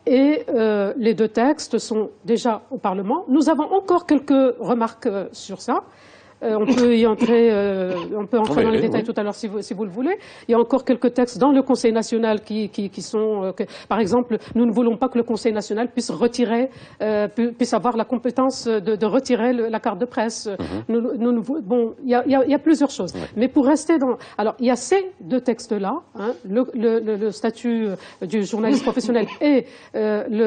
Et les 2 textes sont déjà au Parlement. Nous avons encore quelques remarques sur ça. On peut y entrer, dans les détails tout à l'heure si vous le voulez. Il y a encore quelques textes dans le Conseil national qui sont, par exemple, nous ne voulons pas que le Conseil national puisse puisse avoir la compétence de retirer la carte de presse. Bon, il y a plusieurs choses. Mais pour rester dans, alors il y a ces 2 textes-là, le statut du journaliste professionnel et le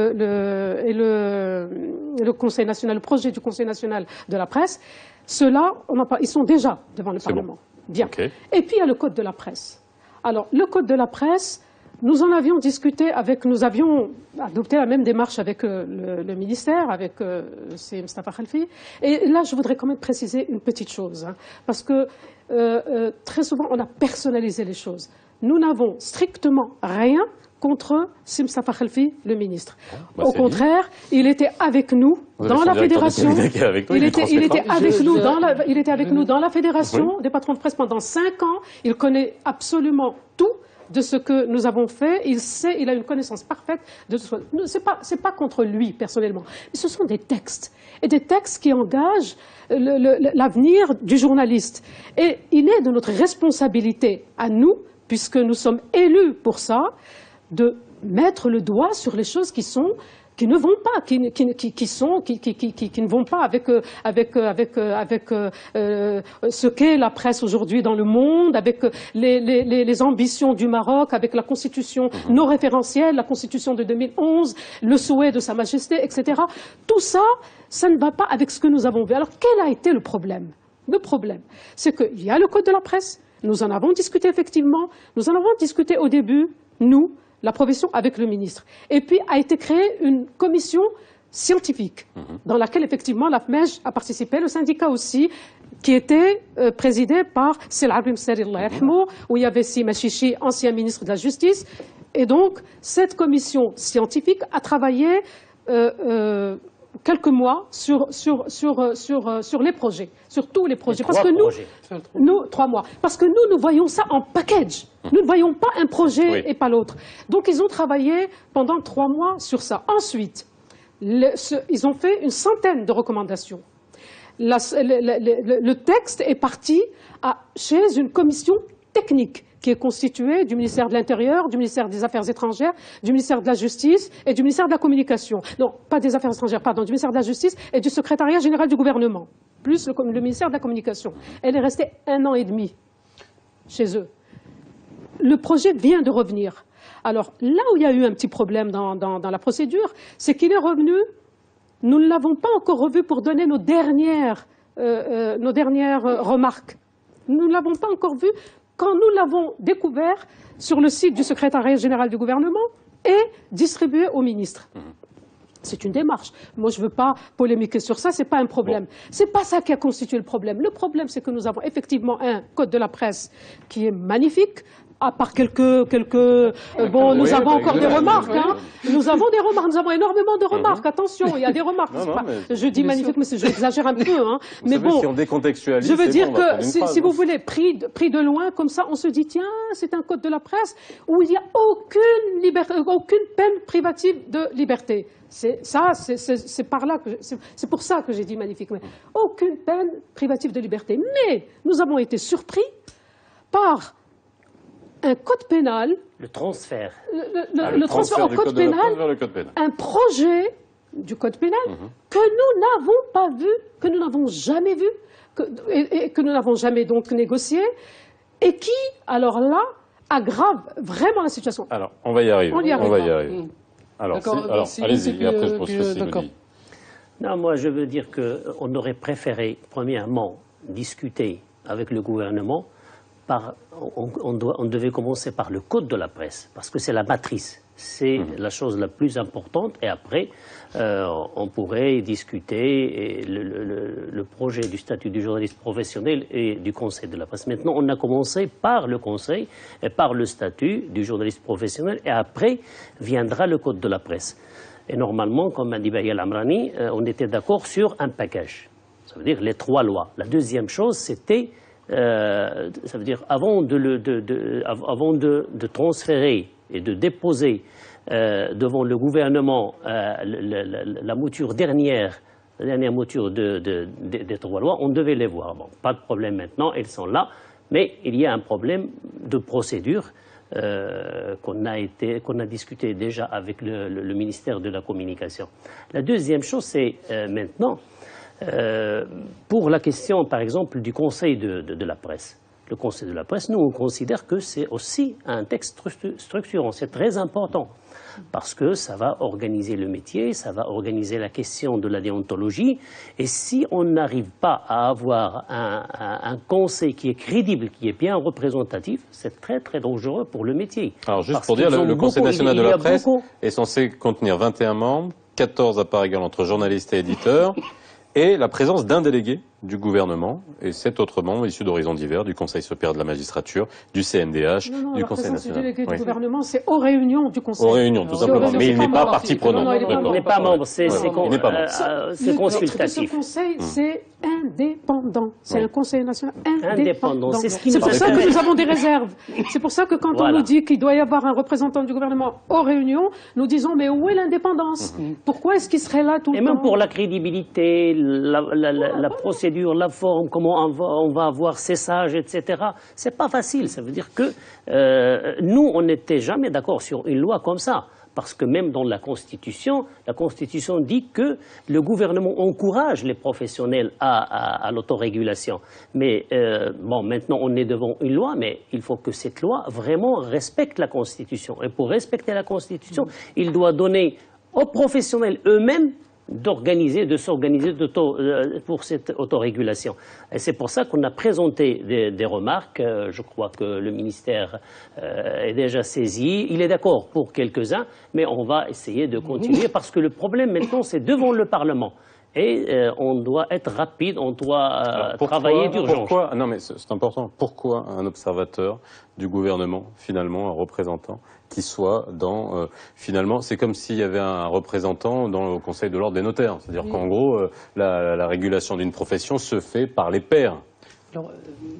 Conseil national, le projet du Conseil national de la presse. Ceux-là, ils sont déjà devant le Parlement. Bon. Bien. Okay. Et puis il y a le Code de la presse. Alors, le Code de la presse, nous en avions discuté nous avions adopté la même démarche avec le ministère, avec c'est Mustafa Khalfi. Et là, je voudrais quand même préciser une petite chose, parce que très souvent, on a personnalisé les choses. Nous n'avons strictement rien contre Mustafa Khalfi, le ministre. Au contraire, il était avec nous dans la fédération. Il était avec nous dans la fédération des patrons de presse pendant 5 ans. Il connaît absolument tout de ce que nous avons fait. Il a une connaissance parfaite de tout ça. C'est pas contre lui personnellement. Mais ce sont des textes. Et des textes qui engagent l'avenir du journaliste. Et il est de notre responsabilité à nous, puisque nous sommes élus pour ça, de mettre le doigt sur les choses qui ne vont pas, qui ne vont pas avec ce qu'est la presse aujourd'hui dans le monde, avec les ambitions du Maroc, avec la constitution non référentielle, la constitution de 2011, le souhait de Sa Majesté, etc. Tout ça, ça ne va pas avec ce que nous avons vu. Alors, quel a été le problème? Le problème, c'est qu'il y a le code de la presse, nous en avons discuté effectivement, nous en avons discuté au début, nous, la profession avec le ministre. Et puis a été créée une commission scientifique dans laquelle effectivement la FMEJ a participé, le syndicat aussi, qui était présidé par Sel Abim Sari, où il y avait Sima Chichi, ancien ministre de la Justice. Et donc cette commission scientifique a travaillé quelques mois sur les projets, sur tous les projets. Parce que nous, 3 mois. Parce que nous voyons ça en package. Nous ne voyons pas un projet et pas l'autre. Donc ils ont travaillé pendant 3 mois sur ça. Ensuite, ils ont fait une centaine de recommandations. Le texte est parti chez une commission technique qui est constitué du ministère de l'Intérieur, du ministère des Affaires étrangères, du ministère de la Justice et du ministère de la Communication. Non, pas des Affaires étrangères, pardon, du ministère de la Justice et du Secrétariat général du gouvernement, plus le ministère de la Communication. Elle est restée 1 an et demi chez eux. Le projet vient de revenir. Alors, là où il y a eu un petit problème dans la procédure, c'est qu'il est revenu, nous ne l'avons pas encore revu pour donner nos dernières remarques. Nous ne l'avons pas encore vu quand nous l'avons découvert sur le site du secrétariat général du gouvernement et distribué au ministre. C'est une démarche. Moi, je ne veux pas polémiquer sur ça, ce n'est pas un problème. Bon. Ce n'est pas ça qui a constitué le problème. Le problème, c'est que nous avons effectivement un code de la presse qui est magnifique, à part bon, nous avons encore des remarques. Hein. Nous avons des remarques, nous avons énormément de remarques. Attention, il y a des remarques. Je dis magnifique, mais j'exagère un peu. Hein. Mais bon, si on décontextualise, je veux dire que, si vous voulez, pris de loin, comme ça, on se dit, tiens, c'est un code de la presse où il n'y a aucune peine privative de liberté. C'est par là que c'est pour ça que j'ai dit magnifique. Mais aucune peine privative de liberté. Mais nous avons été surpris par un code pénal. Le transfert. Le transfert au code pénal. Un projet du code pénal que nous n'avons pas vu, que nous n'avons jamais vu, et que nous n'avons jamais donc négocié, et qui, alors là, aggrave vraiment la situation. Alors, on va y arriver. On va y arriver. Alors, allez-y, après je pose ceci. Non, moi je veux dire qu'on aurait préféré, premièrement, discuter avec le gouvernement. On devait commencer par le code de la presse, parce que c'est la matrice, c'est la chose la plus importante, et après, on pourrait discuter le projet du statut du journaliste professionnel et du conseil de la presse. Maintenant, on a commencé par le conseil et par le statut du journaliste professionnel, et après viendra le code de la presse. Et normalement, comme a dit Bahia Lamrani, on était d'accord sur un package, ça veut dire les 3 lois. La deuxième chose, c'était ça veut dire avant de transférer et de déposer devant le gouvernement la mouture la dernière mouture des 3 lois, on devait les voir. Bon, pas de problème maintenant, elles sont là, mais il y a un problème de procédure qu'on a discuté déjà avec le ministère de la Communication. La deuxième chose, c'est maintenant pour la question, par exemple, du Conseil de la presse. Le Conseil de la presse, nous, on considère que c'est aussi un texte structurant. C'est très important parce que ça va organiser le métier, ça va organiser la question de la déontologie. Et si on n'arrive pas à avoir un conseil qui est crédible, qui est bien représentatif, c'est très, très dangereux pour le métier. Alors, juste pour dire, le Conseil national de la presse est censé contenir 21 membres, 14 à part égale entre journalistes et éditeurs, et la présence d'un délégué du gouvernement et 7 autres membres issus d'horizons divers, du Conseil supérieur de la magistrature, du CNDH, du Conseil national. La présence du délégué du gouvernement, c'est aux réunions du Conseil. Aux réunions, tout simplement. Mais il n'est pas partie prenante. Il n'est pas membre, c'est consultatif. Ce Conseil, c'est indépendant. C'est un Conseil national indépendant. C'est pour ça que nous avons des réserves. C'est pour ça que quand on nous dit qu'il doit y avoir un représentant du gouvernement aux réunions, nous disons, mais où est l'indépendance? Pourquoi est-ce qu'il serait là tout le temps? Et même pour la crédibilité, la procédure, la forme, comment on va avoir ces sages, etc. C'est pas facile. Ça veut dire que nous, on n'était jamais d'accord sur une loi comme ça. Parce que même dans la Constitution dit que le gouvernement encourage les professionnels à l'autorégulation. Mais bon, maintenant on est devant une loi, mais il faut que cette loi vraiment respecte la Constitution. Et pour respecter la Constitution, il doit donner aux professionnels eux-mêmes de s'organiser pour cette autorégulation. Et c'est pour ça qu'on a présenté des remarques. Je crois que le ministère est déjà saisi. Il est d'accord pour quelques-uns, mais on va essayer de continuer parce que le problème maintenant, c'est devant le Parlement. Et on doit être rapide, on doit travailler d'urgence. Non mais c'est important. Pourquoi un observateur du gouvernement, finalement, un représentant, qui soit dans... finalement, c'est comme s'il y avait un représentant dans le Conseil de l'ordre des notaires. C'est-à-dire qu'en gros, la régulation d'une profession se fait par les pairs. Alors,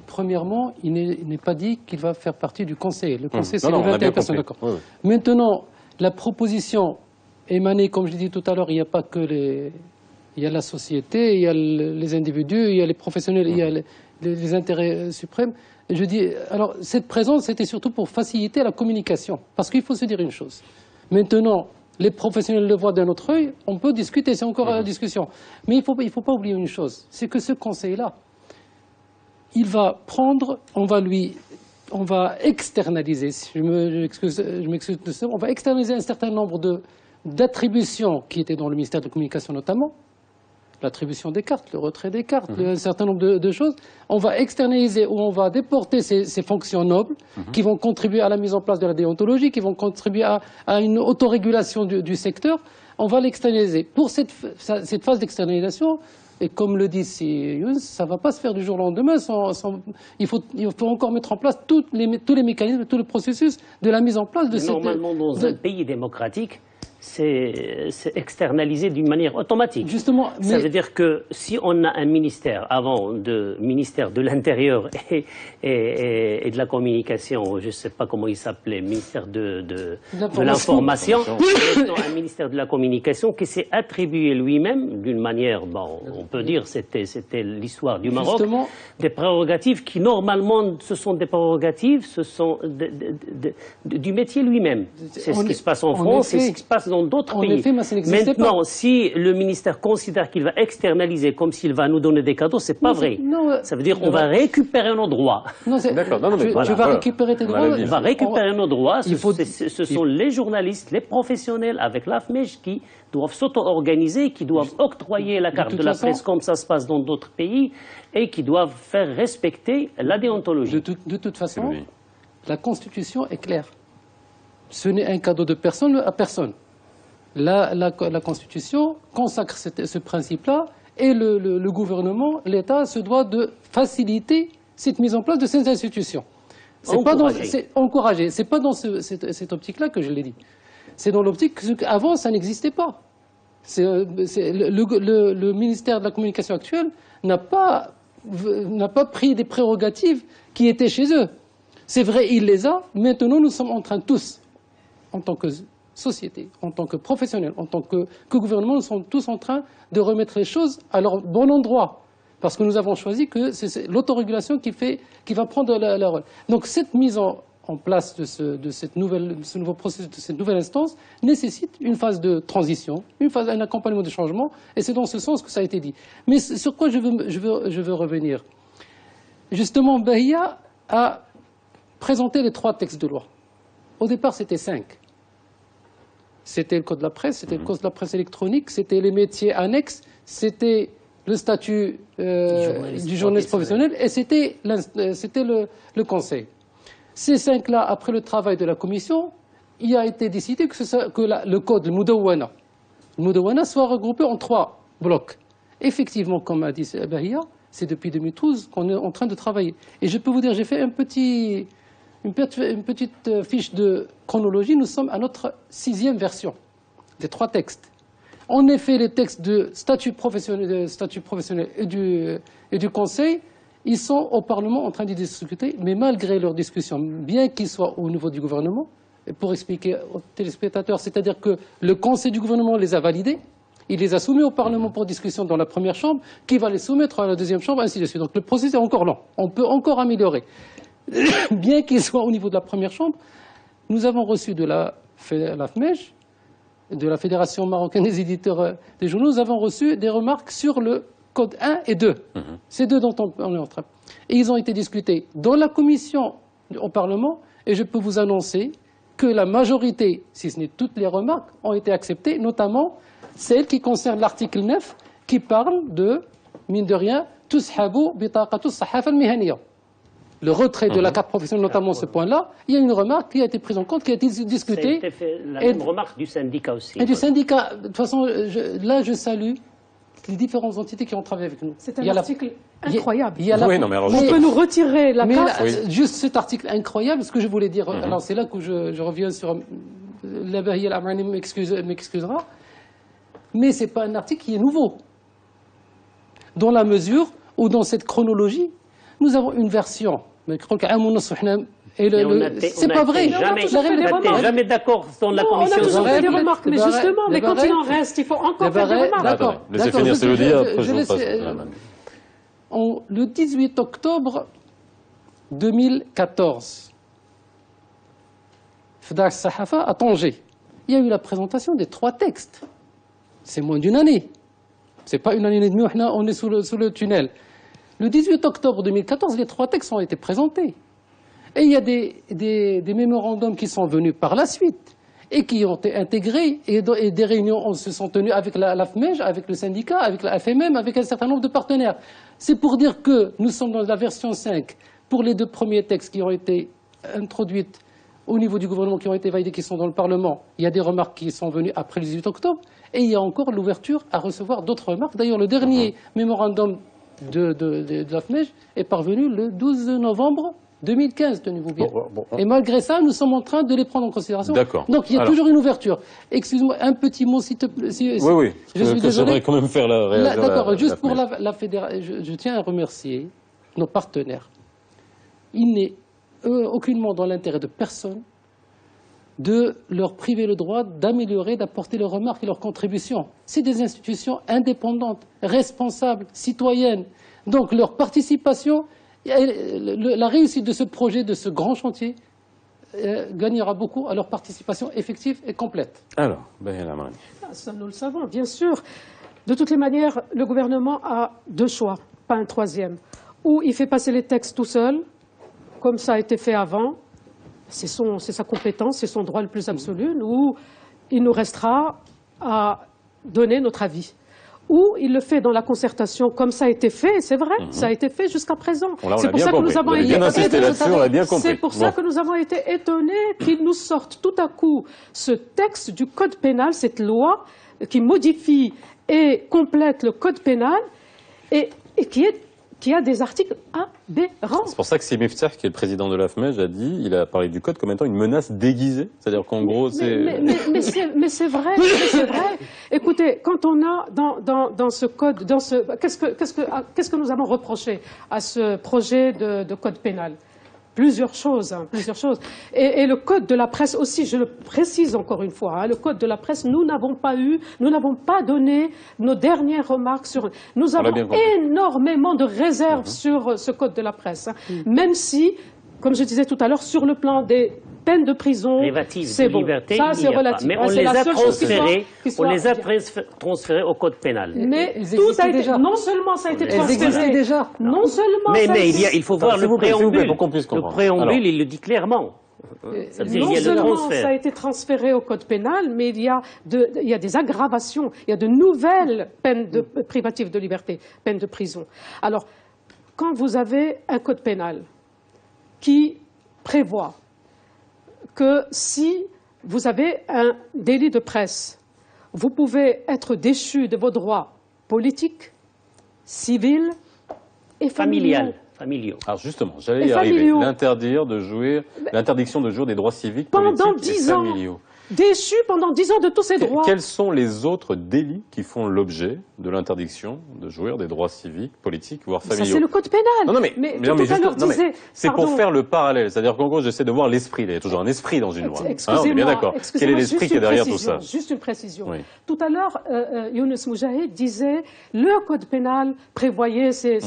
premièrement, il n'est pas dit qu'il va faire partie du Conseil. Le Conseil, c'est les 21 personnes, d'accord. Oui. Maintenant, la proposition émanée, comme je l'ai dit tout à l'heure, il n'y a pas que les... Il y a la société, il y a les individus, il y a les professionnels, il y a les intérêts suprêmes. Je dis, alors, cette présence, c'était surtout pour faciliter la communication. Parce qu'il faut se dire une chose. Maintenant, les professionnels le voient d'un autre œil, on peut discuter, c'est encore la discussion. Mais il faut pas oublier une chose, c'est que ce conseil-là, il va prendre, on va externaliser, je m'excuse de ça, on va externaliser un certain nombre d'attributions qui étaient dans le ministère de la Communication notamment, l'attribution des cartes, le retrait des cartes, un certain nombre de choses. On va externaliser ou on va déporter ces fonctions nobles qui vont contribuer à la mise en place de la déontologie, qui vont contribuer à une autorégulation du secteur. On va l'externaliser. Pour cette phase d'externalisation, et comme le dit Younes, ça ne va pas se faire du jour au lendemain. Il faut encore mettre en place tous les mécanismes, tout le processus de la mise en place de cette... Normalement, dans un pays démocratique, c'est externalisé d'une manière automatique. Justement, ça veut dire que si on a un ministère avant ministère de l'Intérieur et de la Communication, je ne sais pas comment il s'appelait, ministère de l'Information, un ministère de la Communication qui s'est attribué lui-même d'une manière, bon, on peut dire c'était l'histoire du Maroc, justement, des prérogatives qui normalement ce sont des prérogatives, ce sont du métier lui-même. C'est ce qui se passe en France, c'est ce qui se passe dans d'autres pays. Effet, maintenant, pas. Si le ministère considère qu'il va externaliser comme s'il va nous donner des cadeaux, c'est pas vrai. Ça veut dire qu'on va récupérer nos droits. D'accord. Tu vas récupérer tes droits. On va récupérer nos droits. Ce sont les journalistes, les professionnels avec l'AFMEJ qui doivent s'auto-organiser, qui doivent octroyer la carte de la presse comme ça se passe dans d'autres pays et qui doivent faire respecter la déontologie. De toute façon, la Constitution est claire. Ce n'est un cadeau de personne à personne. La Constitution consacre ce principe-là et le gouvernement, l'État, se doit de faciliter cette mise en place de ces institutions. C'est encouragé. C'est pas dans cette optique-là que je l'ai dit. C'est dans l'optique qu'avant, ça n'existait pas. Le ministère de la Communication actuel n'a pas pris des prérogatives qui étaient chez eux. C'est vrai, il les a. Maintenant, nous sommes en train tous, en tant que société, en tant que professionnels, en tant que gouvernement, nous sommes tous en train de remettre les choses à leur bon endroit. Parce que nous avons choisi que c'est l'autorégulation qui va prendre la rôle. Donc cette mise en place de ce nouveau processus, de cette nouvelle instance, nécessite une phase de transition, un accompagnement de changement, et c'est dans ce sens que ça a été dit. Mais sur quoi je veux revenir? Justement, Bahia a présenté les 3 textes de loi. Au départ, c'était 5. C'était le code de la presse, c'était le code de la presse électronique, c'était les métiers annexes, c'était le statut du journaliste professionnel et c'était le conseil. Ces 5-là, après le travail de la commission, il a été décidé que le code, le Moudawana, soit regroupé en 3 blocs. Effectivement, comme a dit Bahia, c'est depuis 2012 qu'on est en train de travailler. Et je peux vous dire, j'ai fait une petite fiche de chronologie. Nous sommes à notre 6e version des 3 textes. En effet, les textes de statut professionnel et du Conseil, ils sont au Parlement en train de discuter, mais malgré leur discussion, bien qu'ils soient au niveau du gouvernement, et pour expliquer aux téléspectateurs, c'est-à-dire que le Conseil du gouvernement les a validés, il les a soumis au Parlement pour discussion dans la première chambre, qui va les soumettre à la deuxième chambre, ainsi de suite. Donc le processus est encore lent. On peut encore améliorer. Bien qu'il soit au niveau de la première chambre, nous avons reçu de la FMEJ, de la Fédération marocaine des éditeurs des journaux, nous avons reçu des remarques sur le code 1 et 2. Ces 2 dont on est en train. Et ils ont été discutés dans la commission au Parlement, et je peux vous annoncer que la majorité, si ce n'est toutes les remarques, ont été acceptées, notamment celles qui concernent l'article 9, qui parle de, mine de rien, tushabu bitaqatu sahafa al-mihaniya. Le retrait de la carte professionnelle, notamment ce point-là, il y a une remarque qui a été prise en compte, qui a été discutée. Ça a été fait, la même remarque du syndicat aussi. Et du syndicat, de toute façon, là je salue les différentes entités qui ont travaillé avec nous. C'est un article incroyable. On peut nous retirer la carte. Juste cet article incroyable, ce que je voulais dire, alors c'est là que je reviens sur... La Bahia El-Amrani m'excusera, mais ce n'est pas un article qui est nouveau. Dans la mesure où, dans cette chronologie, nous avons une version. C'est pas vrai. On n'était jamais d'accord dans la commission. On a toujours fait des remarques, mais justement, mais quand il en reste, il faut encore faire des remarques. D'accord. Laissez finir Célodie, après je vous passe. Le 18 octobre 2014, Fdak Sahafa à Tanger. Il y a eu la présentation des 3 textes. C'est moins d'une année. C'est pas une année et demie, on est sous le tunnel. Le 18 octobre 2014, les 3 textes ont été présentés. Et il y a des mémorandums qui sont venus par la suite et qui ont été intégrés, et des réunions se sont tenues avec la FMEJ, avec le syndicat, avec la FMM, avec un certain nombre de partenaires. C'est pour dire que nous sommes dans la version 5 pour les 2 premiers textes qui ont été introduits au niveau du gouvernement, qui ont été validés, qui sont dans le Parlement. Il y a des remarques qui sont venues après le 18 octobre, et il y a encore l'ouverture à recevoir d'autres remarques. D'ailleurs, le dernier mémorandum de la FMEJ est parvenu le 12 novembre 2015, tenez-vous bien. Et malgré ça, nous sommes en train de les prendre en considération. D'accord. Donc il y a toujours une ouverture. Excuse-moi, un petit mot, s'il te plaît. Oui. Je suis désolé. J'aimerais quand même faire la réaction. D'accord, juste pour la fédération, je tiens à remercier nos partenaires. Il n'est aucunement dans l'intérêt de personne de leur priver le droit d'améliorer, d'apporter leurs remarques et leurs contributions. C'est des institutions indépendantes, responsables, citoyennes. Donc leur participation, la réussite de ce projet, de ce grand chantier, gagnera beaucoup à leur participation effective et complète. Alors, Bahiana Amrani. Ça, nous le savons, bien sûr. De toutes les manières, le gouvernement a 2 choix, pas un 3e. Ou il fait passer les textes tout seul, comme ça a été fait avant, c'est sa compétence, c'est son droit le plus absolu, ou il nous restera à donner notre avis. Ou il le fait dans la concertation, comme ça a été fait, c'est vrai, ça a été fait jusqu'à présent. C'est pour ça que nous avons été C'est pour ça que nous avons été étonnés qu'il nous sorte tout à coup ce texte du Code pénal, cette loi qui modifie et complète le Code pénal et qui a des articles aberrants. C'est pour ça que Simi Ftah, qui est le président de la FMEJ, a dit, il a parlé du code comme étant une menace déguisée. C'est-à-dire qu'en gros, c'est... Mais c'est vrai, c'est vrai. Écoutez, quand on a dans ce code, qu'est-ce que nous avons reproché à ce projet de code pénal? Plusieurs choses. Et le code de la presse aussi, je le précise encore une fois, le code de la presse, nous n'avons pas donné nos dernières remarques sur... Nous avons énormément de réserves sur ce code de la presse. Même si, comme je disais tout à l'heure, sur le plan des peines de prison, c'est bon. Ça, c'est relatif. Mais on les a transférés au code pénal. Mais tout a été... Non seulement ça a été transféré... déjà. Non seulement ça a été... il faut voir le préambule. Le préambule, il le dit clairement. Non seulement ça a été transféré au code pénal, mais il y a des aggravations, il y a de nouvelles peines privatives de liberté, peines de prison. Alors, quand vous avez un code pénal qui prévoit que si vous avez un délit de presse, vous pouvez être déchu de vos droits politiques, civils et familiaux. Alors justement, j'allais y arriver. L'interdiction de jouir des droits civiques, politiques et familiaux. Déchu pendant 10 ans de tous ces droits. Quels sont les autres délits qui font l'objet de l'interdiction de jouir des droits civiques, politiques, voire familiaux? Ça, c'est le code pénal. C'est pour faire le parallèle. C'est-à-dire qu'en gros, j'essaie de voir l'esprit. Il y a toujours un esprit dans une loi. On est bien d'accord. Quel est l'esprit qui est derrière tout ça? Juste une précision. Oui. Tout à l'heure, Younes Moujahid disait le code pénal prévoyait ces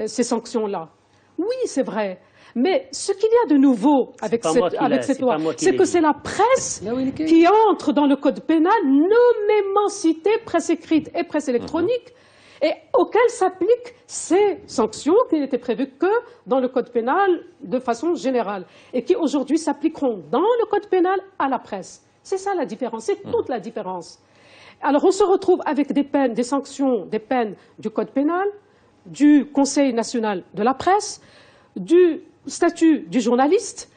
sanctions-là. Oui, c'est vrai. Mais ce qu'il y a de nouveau avec cette loi, c'est que c'est la presse qui entre dans le code pénal, nommément citée, presse écrite et presse électronique, et auxquelles s'appliquent ces sanctions qui n'étaient prévues que dans le code pénal de façon générale, et qui aujourd'hui s'appliqueront dans le code pénal à la presse. C'est ça la différence, c'est toute la différence. Alors on se retrouve avec des peines, des sanctions, des peines du code pénal, du Conseil national de la presse, du statut du journaliste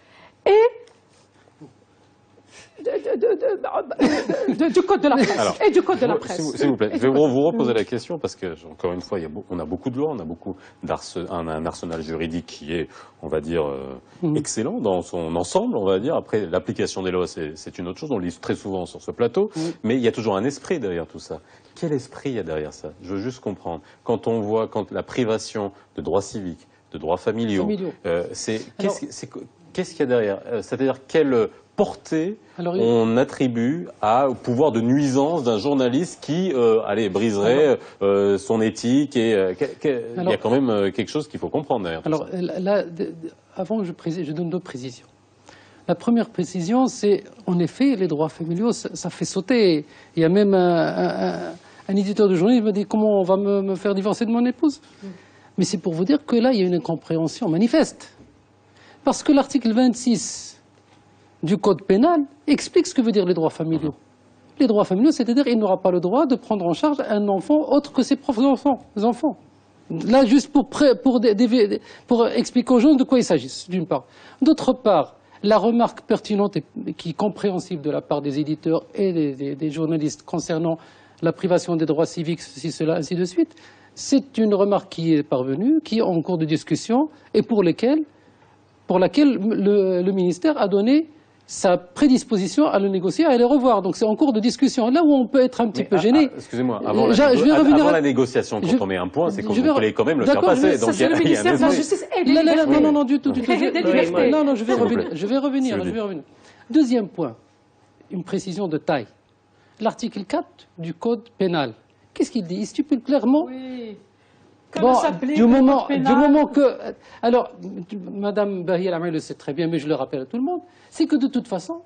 et du code de la presse. Alors, et du code de la presse. S'il vous plaît, je vais vous reposer la question parce que, encore une fois, on a beaucoup de lois, on a beaucoup un arsenal juridique qui est, on va dire, excellent dans son ensemble, on va dire. Après, l'application des lois, c'est une autre chose. On le lit très souvent sur ce plateau, mais il y a toujours un esprit derrière tout ça. Quel esprit il y a derrière ça? Je veux juste comprendre. Quand on voit la privation de droits civiques, de droits familiaux. Qu'est-ce qu'il y a derrière? C'est-à-dire quel portée on attribue au pouvoir de nuisance d'un journaliste qui, briserait son éthique et il y a quand même quelque chose qu'il faut comprendre derrière. Alors là, avant je donne deux précisions. La première précision, c'est en effet les droits familiaux, ça fait sauter. Il y a même un éditeur de journal qui me dit comment on va me faire divorcer de mon épouse. Mais c'est pour vous dire que là, il y a une incompréhension manifeste. Parce que l'article 26 du Code pénal explique ce que veut dire les droits familiaux. Les droits familiaux, c'est-à-dire qu'il n'aura pas le droit de prendre en charge un enfant autre que ses propres enfants. Là, juste pour expliquer aux gens de quoi il s'agit, d'une part. D'autre part, la remarque pertinente et qui est compréhensible de la part des éditeurs et des journalistes concernant la privation des droits civiques, ceci, cela, ainsi de suite, c'est une remarque qui est parvenue, qui est en cours de discussion et pour laquelle le ministère a donné sa prédisposition à le négocier, à les revoir. Donc c'est en cours de discussion. Là où on peut être un petit peu gêné... Excusez-moi, avant la négociation, quand on met un point, c'est qu'on voulait quand même le faire passer. Donc c'est le ministère de la Justice et des libertés. Non, du tout. Non, je vais revenir. Deuxième point, une précision de taille. L'article 4 du Code pénal, qu'est-ce qu'il dit? Il stipule clairement... Oui. Du moment que... Alors, Madame Bahia Lamay le sait très bien, mais je le rappelle à tout le monde, c'est que de toute façon,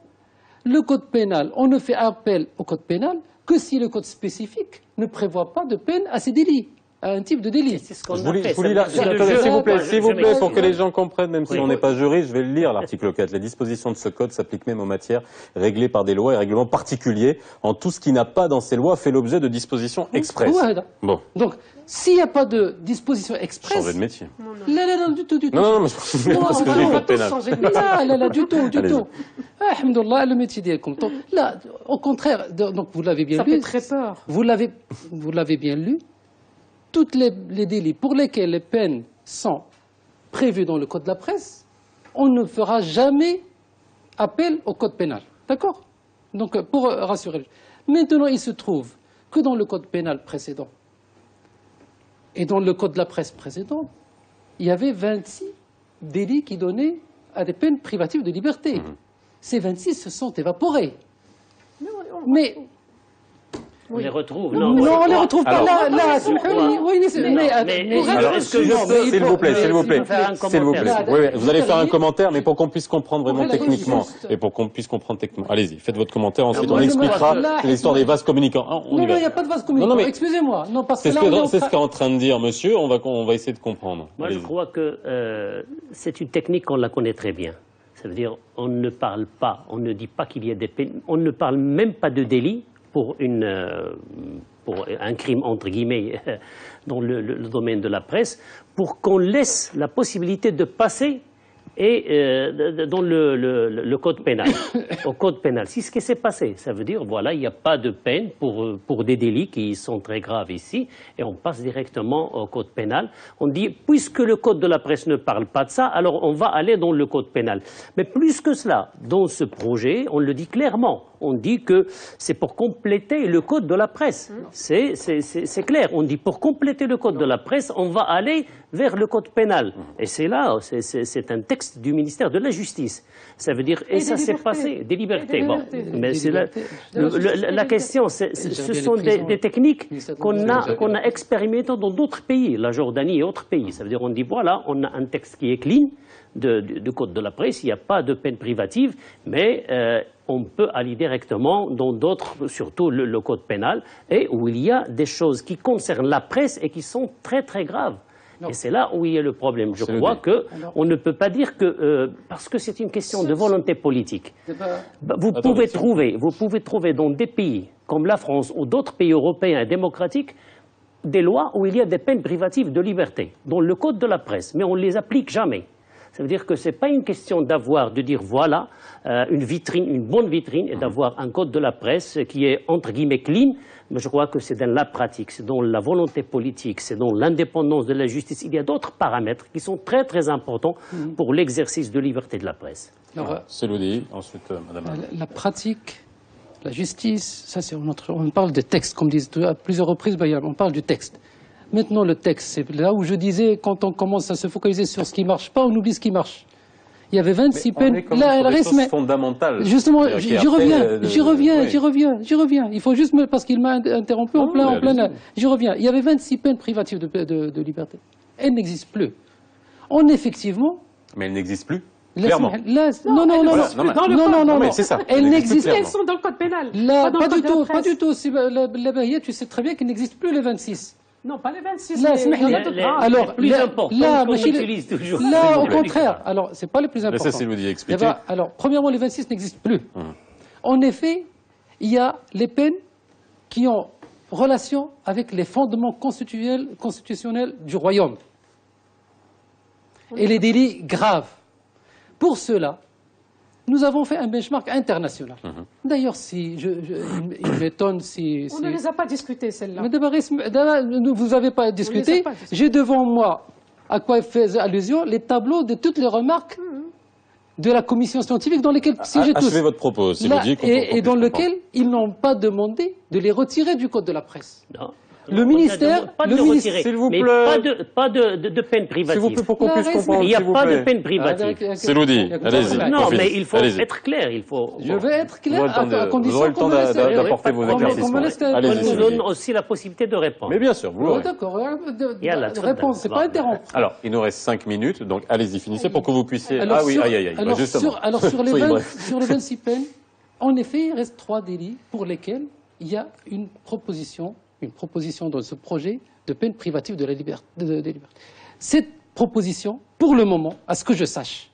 le Code pénal, on ne fait appel au Code pénal que si le Code spécifique ne prévoit pas de peine à ces délits, à un type de délit. C'est ce qu'on S'il vous plaît, pour que les gens comprennent, même si on n'est pas juriste, je vais le lire, l'article 4. Les dispositions de ce code s'appliquent même aux matières réglées par des lois et règlements particuliers, en tout ce qui n'a pas dans ces lois fait l'objet de dispositions expresses. Bon. Donc, s'il n'y a pas de disposition expresse... Changer de métier. Non, du tout. Non, mais je ne parce que j'ai le code pénal. Là, du tout. Alhamdoulilah, le métier d'Elkom. Là, au contraire, donc vous l'avez bien lu. Ça fait très peur. Vous l'avez bien lu. Tous les délits pour lesquels les peines sont prévues dans le Code de la presse, on ne fera jamais appel au Code pénal. D'accord? Donc, pour rassurer. Maintenant, il se trouve que dans le Code pénal précédent et dans le Code de la presse précédent, il y avait 26 délits qui donnaient à des peines privatives de liberté. Ces 26 se sont évaporés. Mais... On les retrouve. Non, on les retrouve pas là. S'il vous plaît. Vous allez faire un commentaire, mais pour qu'on puisse comprendre vraiment techniquement. Allez-y, faites votre commentaire, ensuite on expliquera l'histoire des vases communicants. Non, il n'y a pas de vases communicants, excusez-moi. C'est ce qu'est en train de dire monsieur, on va essayer de comprendre. Moi, je crois que c'est une technique qu'on la connaît très bien. Ça veut dire, on ne parle pas, on ne dit pas qu'il y a des peines, on ne parle même pas de délit pour un crime, entre guillemets, dans le domaine de la presse, pour qu'on laisse la possibilité de passer dans le code pénal. Au code pénal. C'est ce qui s'est passé. Ça veut dire, voilà, il n'y a pas de peine pour des délits qui sont très graves ici, et on passe directement au code pénal. On dit, puisque le code de la presse ne parle pas de ça, alors on va aller dans le code pénal. Mais plus que cela, dans ce projet, on le dit clairement. On dit que c'est pour compléter le code de la presse. C'est clair. On dit pour compléter le code de la presse, on va aller vers le code pénal. Et c'est là, c'est un texte du ministère de la Justice. Ça veut dire, et ça s'est passé, des libertés. Bon, mais c'est la question, ce sont des techniques qu'on a expérimentées dans d'autres pays, la Jordanie et autres pays. Ça veut dire, on dit, voilà, on a un texte qui est clean, du code de la presse, il n'y a pas de peine privative, mais on peut aller directement dans d'autres, surtout le code pénal, et où il y a des choses qui concernent la presse et qui sont très très graves. Non. Et c'est là où il y a le problème. Je crois qu'on ne peut pas dire que, parce que c'est une question de volonté politique. Vous pouvez trouver dans des pays comme la France ou d'autres pays européens et démocratiques des lois où il y a des peines privatives de liberté, dans le code de la presse, mais on ne les applique jamais. Ça veut dire que ce n'est pas une question de dire voilà, une bonne vitrine et d'avoir un code de la presse qui est entre guillemets clean, mais je crois que c'est dans la pratique, c'est dans la volonté politique, c'est dans l'indépendance de la justice. Il y a d'autres paramètres qui sont très très importants pour l'exercice de liberté de la presse. Seloudi, ensuite Madame. La pratique, la justice, ça c'est on parle de texte, comme disent à plusieurs reprises, on parle du texte. Maintenant, le texte, c'est là où je disais, quand on commence à se focaliser sur ce qui ne marche pas, on oublie ce qui marche. Il y avait 26 peines. Là, la chose fondamentale. Justement, j'y reviens. Il faut juste parce qu'il m'a interrompu en plein. J'y reviens. Il y avait 26 peines privatives de liberté. Elles n'existent plus. Effectivement. Mais elles n'existent plus. Clairement. Non, mais c'est ça. Elles n'existent. Elles sont dans le code pénal. Là, pas du tout. La Bahia, tu sais très bien qu'il n'existe plus les 26. Non, pas les 26. Là, alors, les plus importants qu'on utilise toujours. Là, au contraire. Alors, c'est pas les plus importants. Laissez Sylvie expliquer. Alors, premièrement, les 26 n'existent plus. En effet, il y a les peines qui ont relation avec les fondements constitutionnels du royaume et les délits graves. Pour cela, nous avons fait un benchmark international. D'ailleurs, il m'étonne si... On ne les a pas discutés, celles-là. Mais d'abord, vous n'avez pas discuté. J'ai devant moi, à quoi fait allusion, les tableaux de toutes les remarques de la commission scientifique dans lesquelles siégez tous. Achevez votre propos, si vous dites et dans lequel ils n'ont pas demandé de les retirer du code de la presse. Non. Le ministère, s'il vous plaît, pas de peine privative. S'il vous plaît, pour qu'on puisse comprendre, il n'y a pas de peine privative. C'est Lodi, allez-y. Non, mais il faut être clair. Je vais être clair à condition vous aurez le temps d'apporter vos éclaircissements. On nous donne aussi la possibilité de répondre. Mais bien sûr, vous l'aurez. D'accord, réponse, c'est pas interrompre. Alors, il nous reste 5 minutes, donc allez-y, finissez pour que vous puissiez... Alors, justement. Sur les 26 peines, en effet, il reste 3 délits pour lesquels il y a une proposition dans ce projet de peine privative de la liberté. Cette proposition, pour le moment, à ce que je sache,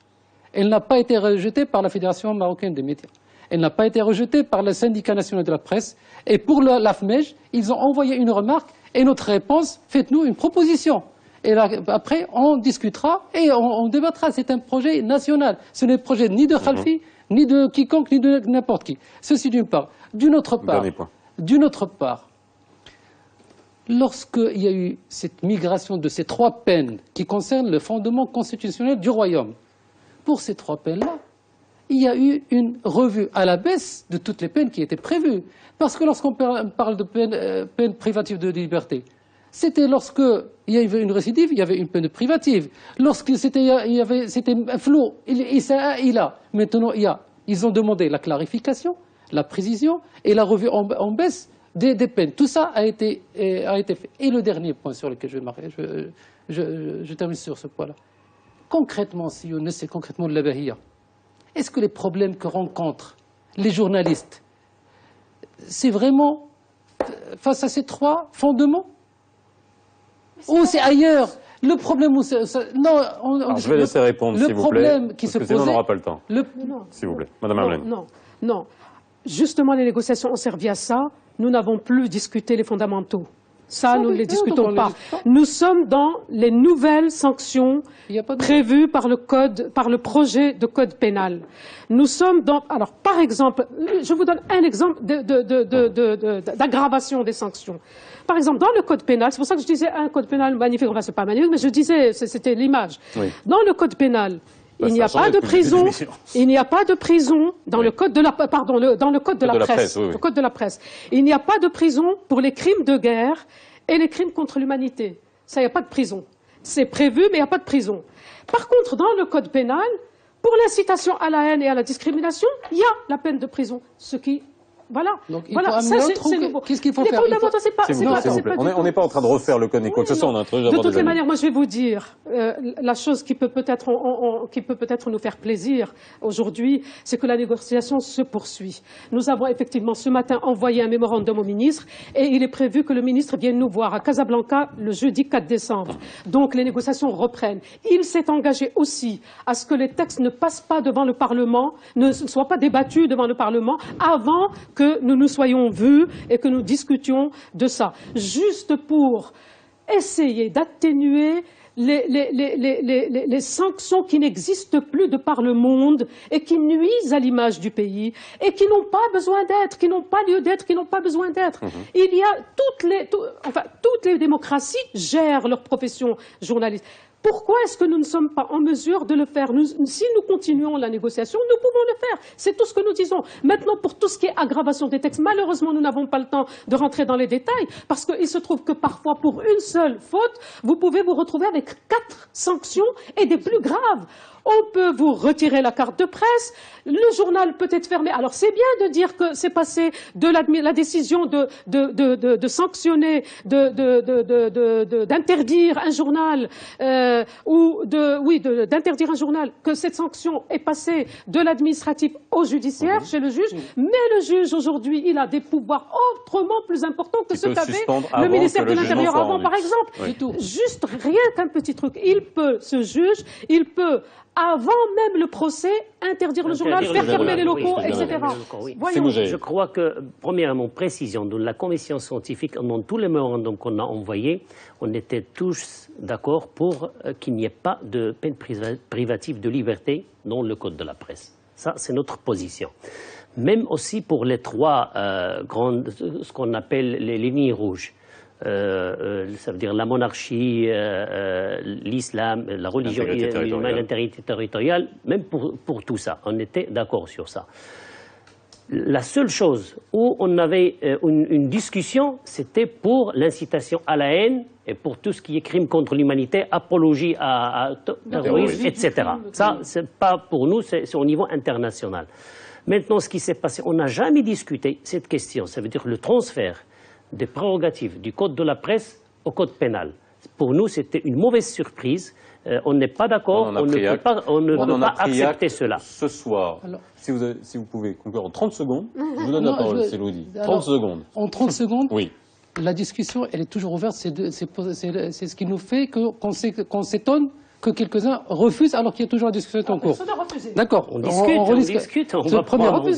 elle n'a pas été rejetée par la Fédération marocaine des médias. Elle n'a pas été rejetée par le syndicat national de la presse. Et pour l'AFMEJ, ils ont envoyé une remarque et notre réponse, faites-nous une proposition. Et là, après, on discutera et on débattra. C'est un projet national. Ce n'est le projet ni de Khalfi, ni de quiconque, ni de n'importe qui. Ceci d'une part. D'une autre part, lorsqu'il y a eu cette migration de ces 3 peines qui concernent le fondement constitutionnel du royaume, pour ces 3 peines-là, il y a eu une revue à la baisse de toutes les peines qui étaient prévues. Parce que lorsqu'on parle de peine privative de liberté, c'était lorsqu'il y avait une récidive, il y avait une peine privative. Lorsque c'était flou, maintenant ils ont demandé la clarification, la précision et la revue en baisse des peines. Tout ça a été fait. Et le dernier point sur lequel je termine sur ce point-là. Concrètement, si on essaie concrètement de la Bahia, est-ce que les problèmes que rencontrent les journalistes, c'est vraiment face à ces 3 fondements? Ou c'est ailleurs? Le problème où je vais laisser répondre, s'il vous plaît, parce que sinon on n'aura pas le temps. S'il vous plaît. Madame Amlène. Non. Justement, les négociations ont servi à ça. Nous n'avons plus discuté les fondamentaux. Ça, nous ne les discutons pas. Nous sommes dans les nouvelles sanctions prévues par le projet de code pénal. Nous sommes dans... Alors, par exemple, je vous donne un exemple d'aggravation des sanctions. Par exemple, dans le code pénal, c'est pour ça que je disais un code pénal magnifique, enfin c'est pas magnifique, mais je disais, c'était l'image. Oui. Dans le code pénal, il n'y a pas de prison. Il n'y a pas de prison dans le code de la dans le code de la presse. Le code de la presse. Il n'y a pas de prison pour les crimes de guerre et les crimes contre l'humanité. Ça, il n'y a pas de prison. C'est prévu, mais il n'y a pas de prison. Par contre, dans le code pénal, pour l'incitation à la haine et à la discrimination, il y a la peine de prison. Ce qui Voilà. Donc, qu'est-ce qu'il faut faire? On n'est pas en train de refaire le code ni quoi que ce soit. De toutes les manières, moi je vais vous dire, la chose qui peut peut-être nous faire plaisir aujourd'hui, c'est que la négociation se poursuit. Nous avons effectivement ce matin envoyé un mémorandum au ministre et il est prévu que le ministre vienne nous voir à Casablanca le jeudi 4 décembre. Donc les négociations reprennent. Il s'est engagé aussi à ce que les textes ne passent pas devant le Parlement, ne soient pas débattus devant le Parlement avant que nous nous soyons vus et que nous discutions de ça. Juste pour essayer d'atténuer les sanctions qui n'existent plus de par le monde et qui nuisent à l'image du pays et qui n'ont pas besoin d'être, qui n'ont pas lieu d'être, qui n'ont pas besoin d'être. Il y a toutes les démocraties gèrent leur profession journaliste. Pourquoi est-ce que nous ne sommes pas en mesure de le faire? Si nous continuons la négociation, nous pouvons le faire. C'est tout ce que nous disons. Maintenant, pour tout ce qui est aggravation des textes, malheureusement, nous n'avons pas le temps de rentrer dans les détails, parce qu'il se trouve que parfois, pour une seule faute, vous pouvez vous retrouver avec 4 sanctions et des plus graves. On peut vous retirer la carte de presse, le journal peut être fermé. Alors c'est bien de dire que c'est passé de la décision de sanctionner, d'interdire un journal, d'interdire un journal, que cette sanction est passée de l'administratif au judiciaire, chez le juge. Mais le juge aujourd'hui, il a des pouvoirs autrement plus importants que ce qu'avait le ministère de l'Intérieur avant, par exemple. Juste rien qu'un petit truc. Ce juge, il peut avant même le procès, interdire le journal, faire fermer les locaux, etc. Je crois que, premièrement, précision, dans la commission scientifique, dans tous les mémorandums qu'on a envoyés, on était tous d'accord pour qu'il n'y ait pas de peine privative de liberté dans le code de la presse. Ça, c'est notre position. Même aussi pour les 3 grandes, ce qu'on appelle les lignes rouges. Ça veut dire la monarchie, l'islam, la religion humaine, l'intégrité territoriale, même pour tout ça. On était d'accord sur ça. La seule chose où on avait une discussion, c'était pour l'incitation à la haine et pour tout ce qui est crime contre l'humanité, apologie à terrorisme, etc. Ça, c'est pas pour nous, c'est au niveau international. Maintenant, ce qui s'est passé, on n'a jamais discuté cette question. Ça veut dire le transfert des prérogatives du code de la presse au code pénal. Pour nous, c'était une mauvaise surprise. On n'est pas d'accord, on ne peut pas accepter cela. Ce soir, alors, si vous pouvez conclure en 30 secondes, je vous donne la parole, c'est Elodie. 30 secondes. En 30 secondes, oui. La discussion, elle est toujours ouverte. C'est ce qui nous fait qu'on s'étonne que quelques-uns refusent alors qu'il y a toujours la discussion en cours. D'accord. On discute, on va prendre.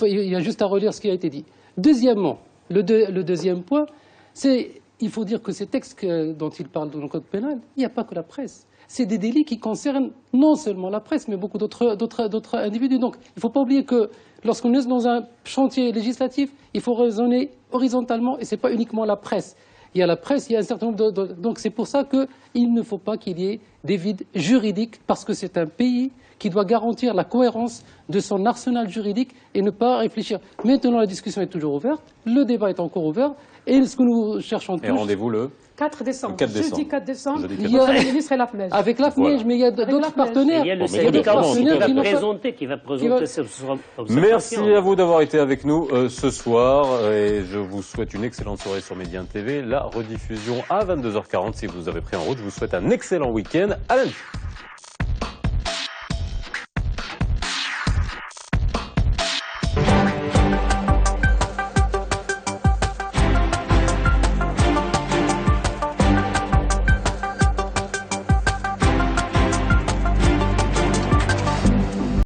Il y a juste à relire ce qui a été dit. Deuxièmement, le deuxième point, c'est il faut dire que ces textes dont il parle dans le code pénal, il n'y a pas que la presse. C'est des délits qui concernent non seulement la presse, mais beaucoup d'autres individus. Donc, il ne faut pas oublier que lorsqu'on est dans un chantier législatif, il faut raisonner horizontalement, et ce n'est pas uniquement la presse. Il y a la presse, il y a un certain nombre Donc, c'est pour ça qu'il ne faut pas qu'il y ait des vides juridiques, parce que c'est un pays qui doit garantir la cohérence de son arsenal juridique et ne pas réfléchir. Maintenant, la discussion est toujours ouverte, le débat est encore ouvert, et ce que nous cherchons tous... Et rendez-vous le 4 décembre. 4 décembre. Jeudi 4 décembre. Il y a le ministre et l'AFNEJ. Avec l'AFNEJ, mais il y a d'autres partenaires. Il y a le syndicat qui va présenter cette observation. Merci à vous d'avoir été avec nous ce soir. Et je vous souhaite une excellente soirée sur Médien TV. La rediffusion à 22h40 si vous avez pris en route. Je vous souhaite un excellent week-end. À lundi.